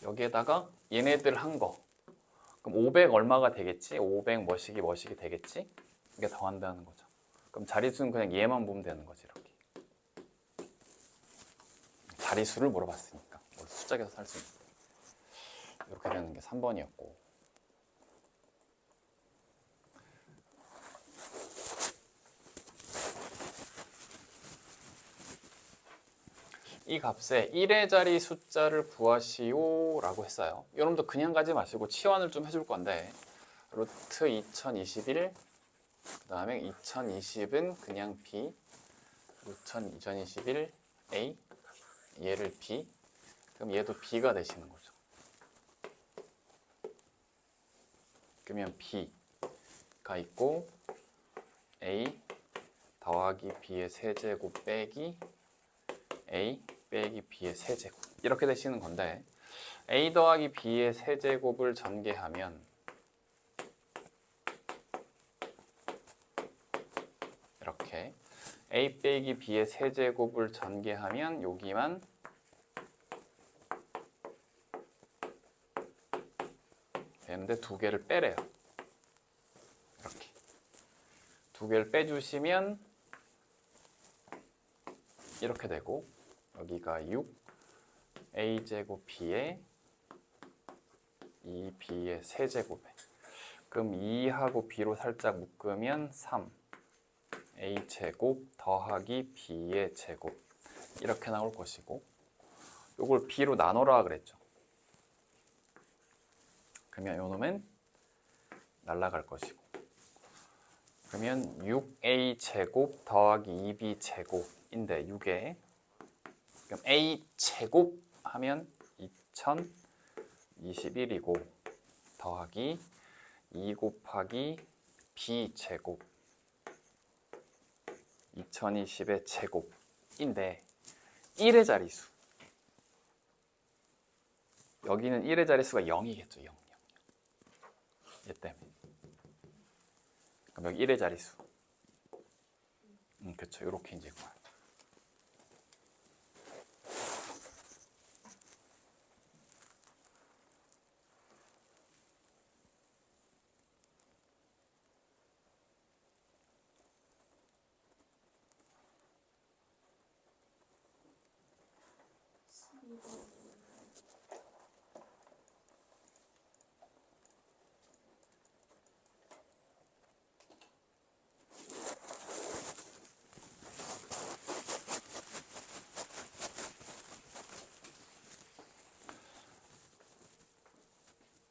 여기에다가 얘네들 한 거. 그럼 500 얼마가 되겠지? 500 뭐시기 되겠지? 이게 더한다는 거죠. 그럼 자리수는 그냥 얘만 보면 되는 거지. 이렇게. 자리수를 물어봤으니까 숫자 계산할 수 있는 이렇게 되는 게 3번이었고, 이 값에 1의 자리 숫자를 구하시오 라고 했어요. 여러분도 그냥 가지 마시고 치환을 좀 해줄 건데, 루트 2021, 그 다음에 2020은 그냥 B, 루트 2021 A, 얘를 B, 그럼 얘도 B가 되시는 거죠. 그러면 B가 있고 A 더하기 B의 세제곱 빼기 A 빼기 B의 세제곱, 이렇게 되시는 건데, A 더하기 B의 세제곱을 전개하면 이렇게 A 빼기 B의 세제곱을 전개하면 여기만 되는데 두 개를 빼래요. 이렇게 두 개를 빼주시면 이렇게 되고, 여기가 6 A제곱 B에 2B의 세제곱에, 그럼 2하고 B로 살짝 묶으면 3 A제곱 더하기 B의 제곱, 이렇게 나올 것이고, 이걸 B로 나눠라 그랬죠. 그러면 요놈은 날아갈 것이고, 그러면 6A제곱 더하기 2B제곱인데 6에, 그럼 A제곱 하면 2021이고 더하기 2 곱하기 B제곱 2020의 제곱인데 1의 자리수, 여기는 1의 자리수가 0이겠죠. 0. 얘 때문에. 그럼 여기 1의 자리수. 그렇죠. 이렇게 이제 구해요.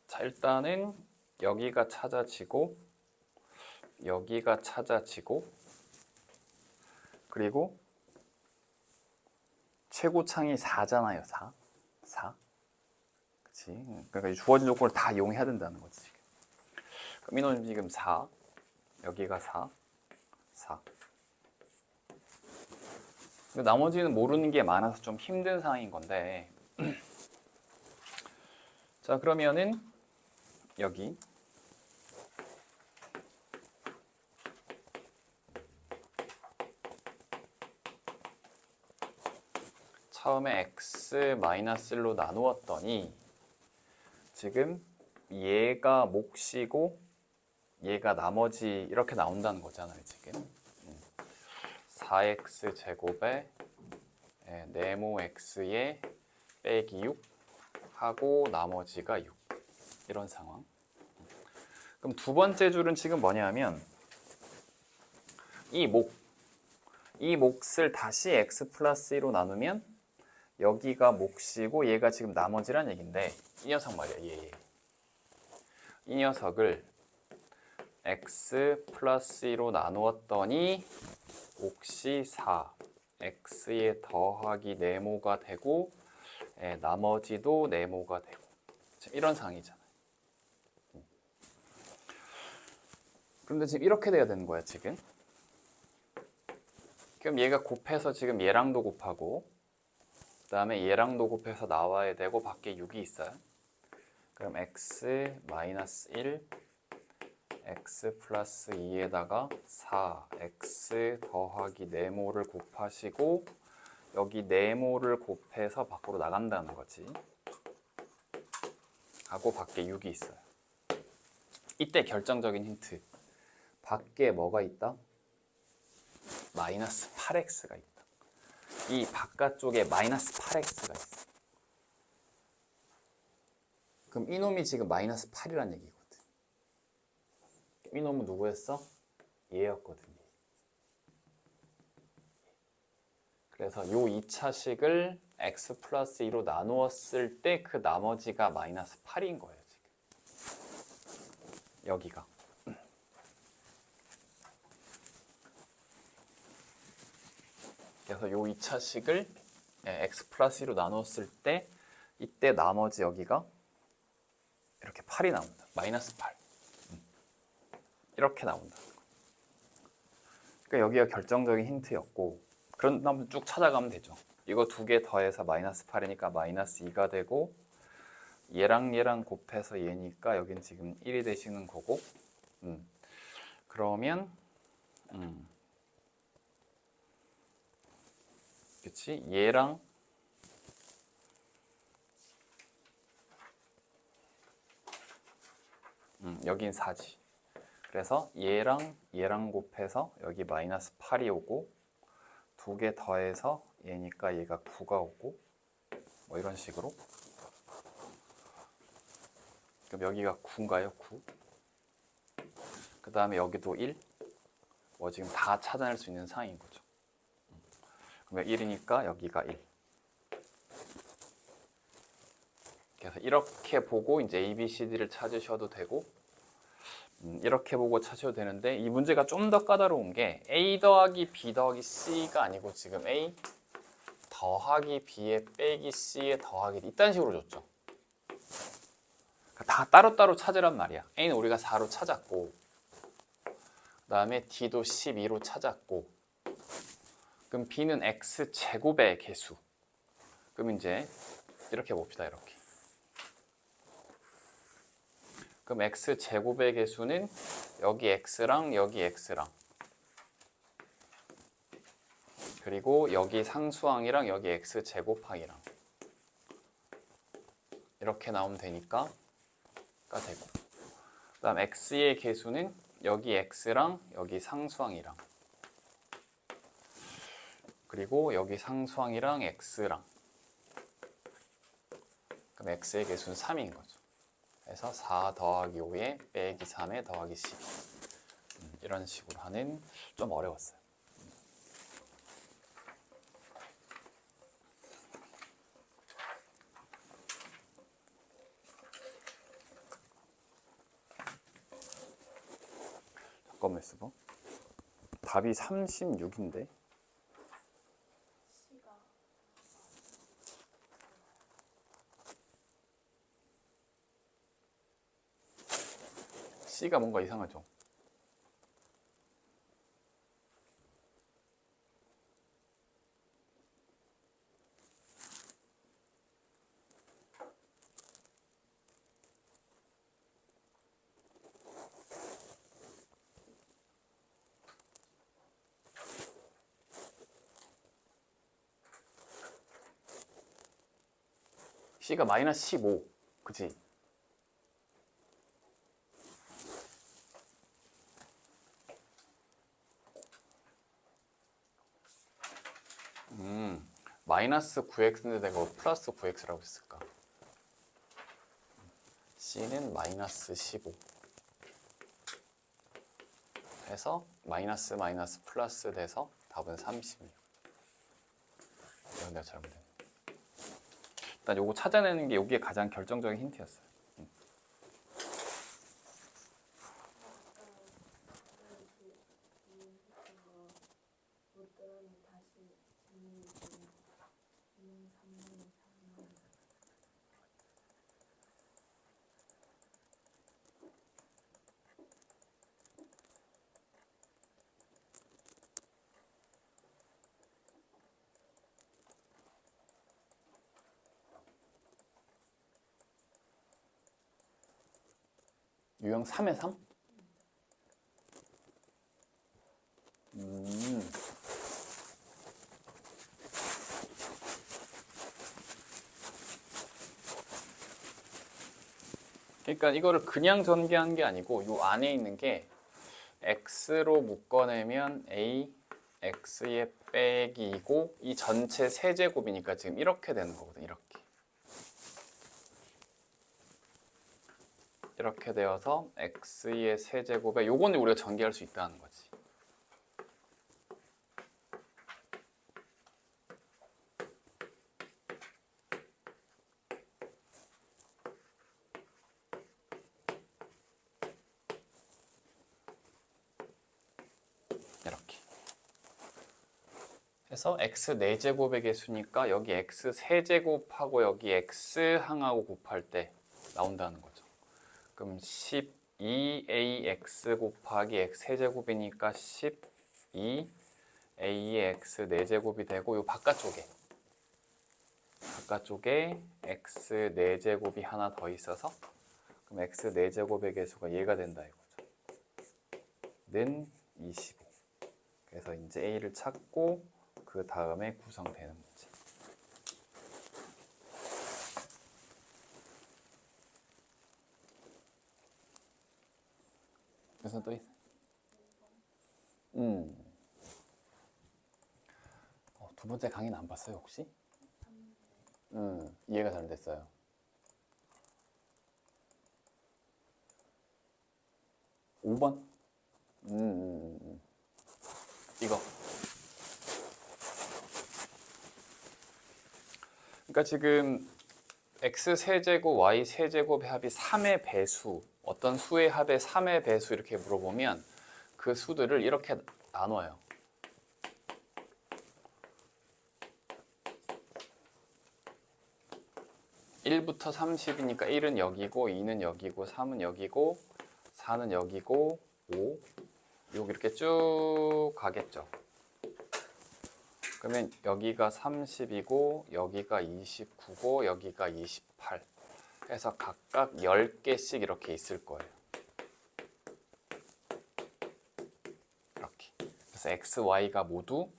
자, 일단은 여기가 찾아지고 여기가 찾아지고, 그리고 최고창이 4잖아요. 4. 그치? 그러니까 주어진 조건을 다 이용해야 된다는 거지. 그럼 이놈은 지금 4, 여기가 4. 나머지는 모르는 게 많아서 좀 힘든 상황인 건데, 자, 그러면은 여기 처음에 x-1로 나누었더니 지금 얘가 몫이고 얘가 나머지, 이렇게 나온다는 거잖아요. 지금 4x 제곱에 네모 x에 빼기 6 하고 나머지가 6, 이런 상황. 그럼 두 번째 줄은 지금 뭐냐면 이 몫을 다시 x 플러스 1로 나누면 여기가 몫이고 얘가 지금 나머지란 얘긴데, 이 녀석 말이야. 이 녀석을 x 플러스 2로 나누었더니 몫이 4, x에 더하기 네모가 되고 나머지도 네모가 되고, 이런 상황이잖아요. 그런데 지금 이렇게 돼야 되는 거야. 지금 그럼 얘가 곱해서 지금 얘랑도 곱하고 그 다음에 얘랑도 곱해서 나와야 되고 밖에 6이 있어요. 그럼 x-1 x 플러스 2에다가 4 x 더하기 네모를 곱하시고 여기 네모를 곱해서 밖으로 나간다는 거지. 하고 밖에 6이 있어요. 이때 결정적인 힌트. 밖에 뭐가 있다? 마이너스 8x가 있다. 이 바깥쪽에 마이너스 8x가 있어. 그럼 이놈이 지금 마이너스 8이란 얘기거든. 이놈은 누구였어? 얘였거든. 그래서 요 2차식을 x 플러스 2로 나누었을 때 그 나머지가 마이너스 8인 거예요. 지금 여기가. 그래서 요 2차식을 x 플러스 2로 나눴을 때 이때 나머지 여기가 이렇게 8이 나온다. 마이너스 8. 이렇게 나온다. 그러니까 여기가 결정적인 힌트였고, 그런 다음 쭉 찾아가면 되죠. 이거 두 개 더해서 마이너스 8이니까 마이너스 2가 되고, 얘랑 얘랑 곱해서 얘니까 여긴 지금 1이 되시는 거고, 그러면 그치? 얘랑 여긴 4지. 그래서 얘랑 얘랑 곱해서 여기 마이너스 8이 오고, 두 개 더해서 얘니까 얘가 9가 오고, 뭐 이런 식으로. 그럼 여기가 9인가요? 9. 그 다음에 여기도 1. 뭐 지금 다 찾아낼 수 있는 상황인 거죠. 그러면 1이니까 여기가 1. 그래서 이렇게 보고 이제 A, B, C, D를 찾으셔도 되고, 이렇게 보고 찾으셔도 되는데, 이 문제가 좀 더 까다로운 게 A 더하기 B 더하기 C가 아니고 지금 A 더하기 B에 빼기 C에 더하기 D 이딴 식으로 줬죠. 다 따로따로 찾으란 말이야. A는 우리가 4로 찾았고, 그 다음에 D도 12로 찾았고, 그럼 B는 X제곱의 개수. 그럼 이제 이렇게 봅시다. 이렇게. 그럼 X제곱의 개수는 여기 X랑 여기 X랑, 그리고 여기 상수항이랑 여기 X제곱항이랑 이렇게 나오면 되니까 되고, 그 다음 X의 개수는 여기 X랑 여기 상수항이랑, 그리고 여기 상수항이랑 X랑, 그럼 X의 개수는 3인 거죠. 그래서 4 더하기 5에 빼기 3에 더하기 12. 이런 식으로 하는, 좀 어려웠어요. 잠깐만 있어봐. 답이 36인데 C가 뭔가 이상하죠? C가 마이너스 15, 그치? 마이너스 9x인데 내가 왜 플러스 9x라고 했을까? C는 마이너스 15 해서 마이너스 마이너스 플러스 돼서 답은 36. 이건 내가 잘못했네. 일단 요거 찾아내는 게 여기에 가장 결정적인 힌트였어요. 유형 3의 3? 그러니까 이거를 그냥 전개한 게 아니고 이 안에 있는 게 x로 묶어내면 a x의 빼기이고 이 전체 세제곱이니까 지금 이렇게 되는 거거든. 이렇게 되어서 x의 세제곱에 요거는 우리가 전개할 수 있다는 거지. 이렇게 해서 x 4제곱의 개수니까 여기 x 세제곱하고 여기 x 항하고 곱할 때 나온다는 거죠. 그럼 12ax 곱하기 x 세제곱이니까 12a의 x 4제곱이 되고 요 바깥쪽에 x 4제곱이 하나 더 있어서 그럼 x 4제곱의 개수가 얘가 된다 이거죠. 는 25. 그래서 이제 a를 찾고 그 다음에 구성되는 문제. 그래서 또 두 번째 강의는 안 봤어요 혹시? 이해가 잘 됐어요. (5번) 이거. 그러니까 지금 x 세제곱, y 세제곱의 합이 3의 배수, 어떤 수의 합의 3의 배수 이렇게 물어보면 그 수들을 이렇게 나눠요. (1부터 30이니까) 1은 여기고 2는 여기고 3은 여기고 4는 여기고 5 여기 이렇게 쭉 가겠죠. 그러면 여기가 30이고 여기가 29고 여기가 28 해서 각각 10개씩 이렇게 있을 거예요. 이렇게. 그래서 x, y가 모두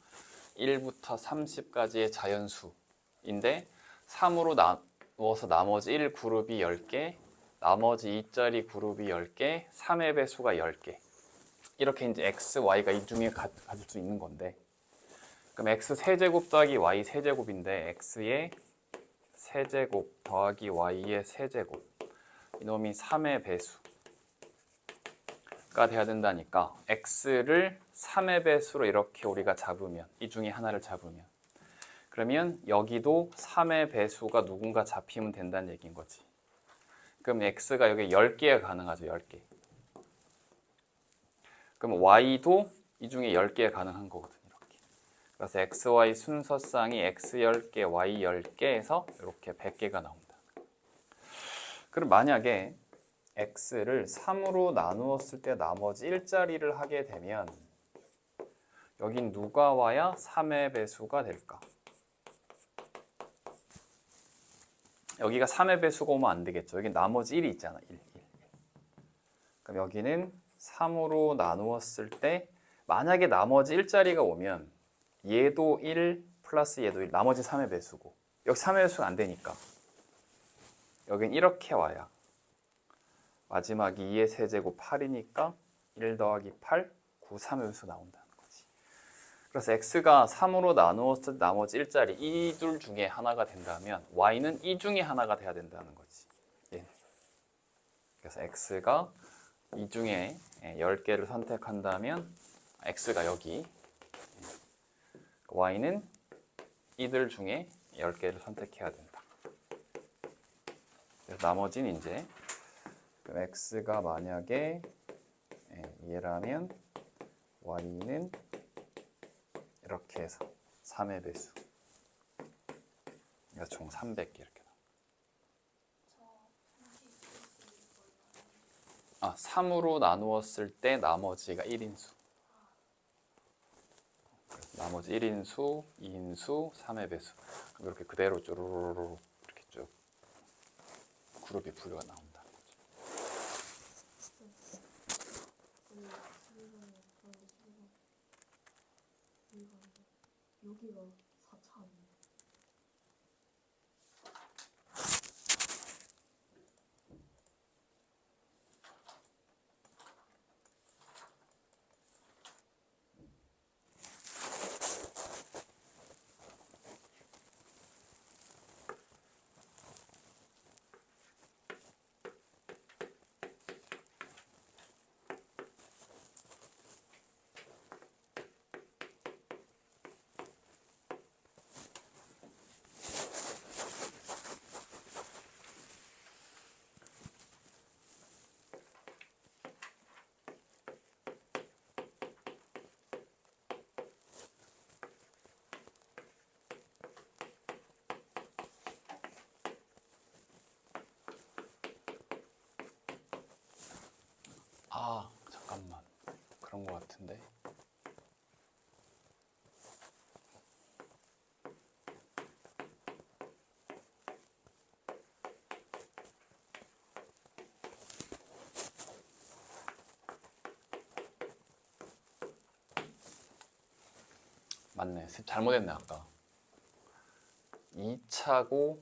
1부터 30까지의 자연수인데 3으로 나누어서 나머지 1 그룹이 10개, 나머지 2짜리 그룹이 10개, 3의 배수가 10개. 이렇게 이제 x, y가 이 중에 가질 수 있는 건데 그럼 x 세제곱 더하기 y 세제곱인데 x의 세제곱 더하기 y의 세제곱 이놈이 3의 배수가 돼야 된다니까 x를 3의 배수로 이렇게 우리가 잡으면 이 중에 하나를 잡으면 그러면 여기도 3의 배수가 누군가 잡히면 된다는 얘기인 거지. 그럼 x가 여기 10개가 가능하죠. 10개. 그럼 y도 이 중에 10개가 가능한 거거든요. 그래서 x, y 순서상이 x 10개, y 10개에서 이렇게 100개가 나온다. 그럼 만약에 x를 3으로 나누었을 때 나머지 1자리를 하게 되면 여긴 누가 와야 3의 배수가 될까? 여기가 3의 배수가 오면 안 되겠죠. 여기 나머지 1이 있잖아. 1. 그럼 여기는 3으로 나누었을 때 만약에 나머지 1자리가 오면 얘도 1 플러스 얘도 1 나머지 3의 배수고 여기 3의 배수가 안 되니까 여긴 이렇게 와야 마지막이 2의 세제곱 8이니까 1 더하기 8 9 3의 배수 나온다는 거지. 그래서 x가 3으로 나누었을 때 나머지 1자리 이 둘 중에 하나가 된다면 y는 이 중에 하나가 돼야 된다는 거지. 예. 그래서 x가 이 중에 10개를 선택한다면 x가 여기 y는 이들 중에 10개를 선택해야 된다. 그래서 나머지는 이제 그럼 x가 만약에 얘라면 y는 이렇게 해서 3의 배수 그러니까 총 300개 이렇게 나와. 3으로 나누었을 때 나머지가 1인수 나머지 1인수, 2인수, 3의 배수 이렇게 그대로 쭈루루루 이렇게 쭉 그룹이 분류가 나온다. 여기가 4차 아니에요? 아, 잠깐만. 그런 거 같은데. 맞네. 잘못했네, 아까. 2차고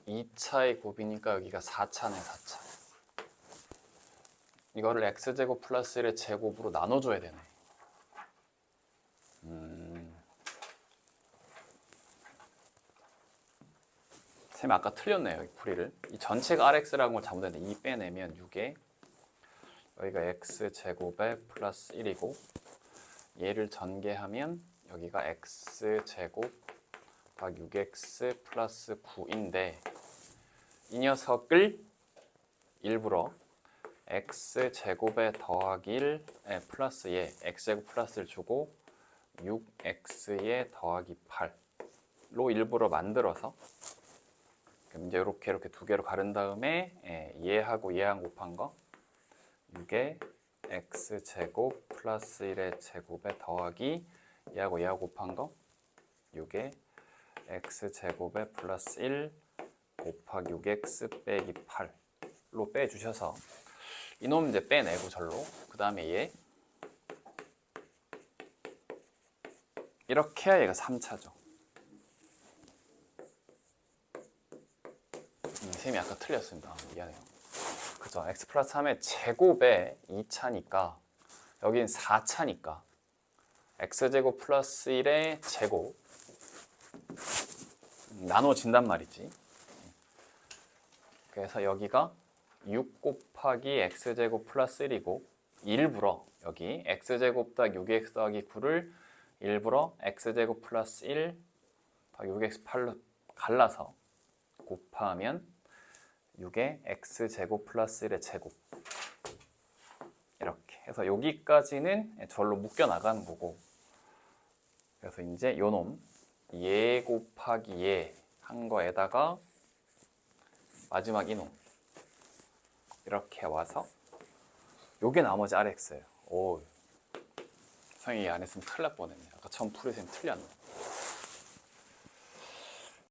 2차의 곱이니까 여기가 4차네, 4차. 이거를 x제곱 플러스 1의 제곱으로 나눠줘야 되네. 쌤이 아까 틀렸네요, 이 풀이를. 이 전체가 rx라는 걸 잘못했는데 2 빼내면 6에 여기가 x제곱에 플러스 1이고 얘를 전개하면 여기가 x제곱 더하기 6x 플러스 9인데 이 녀석을 일부러 x제곱에 더하기 1에 플러스 얘 x제곱 플러스를 주고 6x에 더하기 8로 일부러 만들어서 이제 이렇게 두 개로 가른 다음에 얘하고 얘하고 곱한 거 6에 x제곱 플러스 1의 제곱에 더하기 얘하고 얘하고 곱한 거 6에 x제곱에 플러스 1 곱하기 6x 빼기 8로 빼주셔서 이놈 이제 빼내고 절로 그 다음에 얘 이렇게 해야 얘가 3차죠. 쌤이 아까 틀렸습니다. 미안해요. 그죠? x 플러스 3의 제곱에 2차니까 여긴 4차니까 x제곱 플러스 1의 제곱 나눠진단 말이지. 그래서 여기가 6 곱하기 x제곱 플러스 1이고 일부러 여기 x제곱 더하기 6x 더하기 9를 일부러 x제곱 플러스 1 더하기 6x 8로 갈라서 곱하면 6에 x제곱 플러스 1의 제곱 이렇게 해서 여기까지는 절로 묶여 나가는 거고 그래서 이제 요놈 얘 곱하기 얘 한 거에다가 마지막 이놈 이렇게 와서 요게 나머지 RX예요. 오, 성이 안 했으면 큰일 날 뻔했네. 아까 처음 풀이쌤 틀렸네.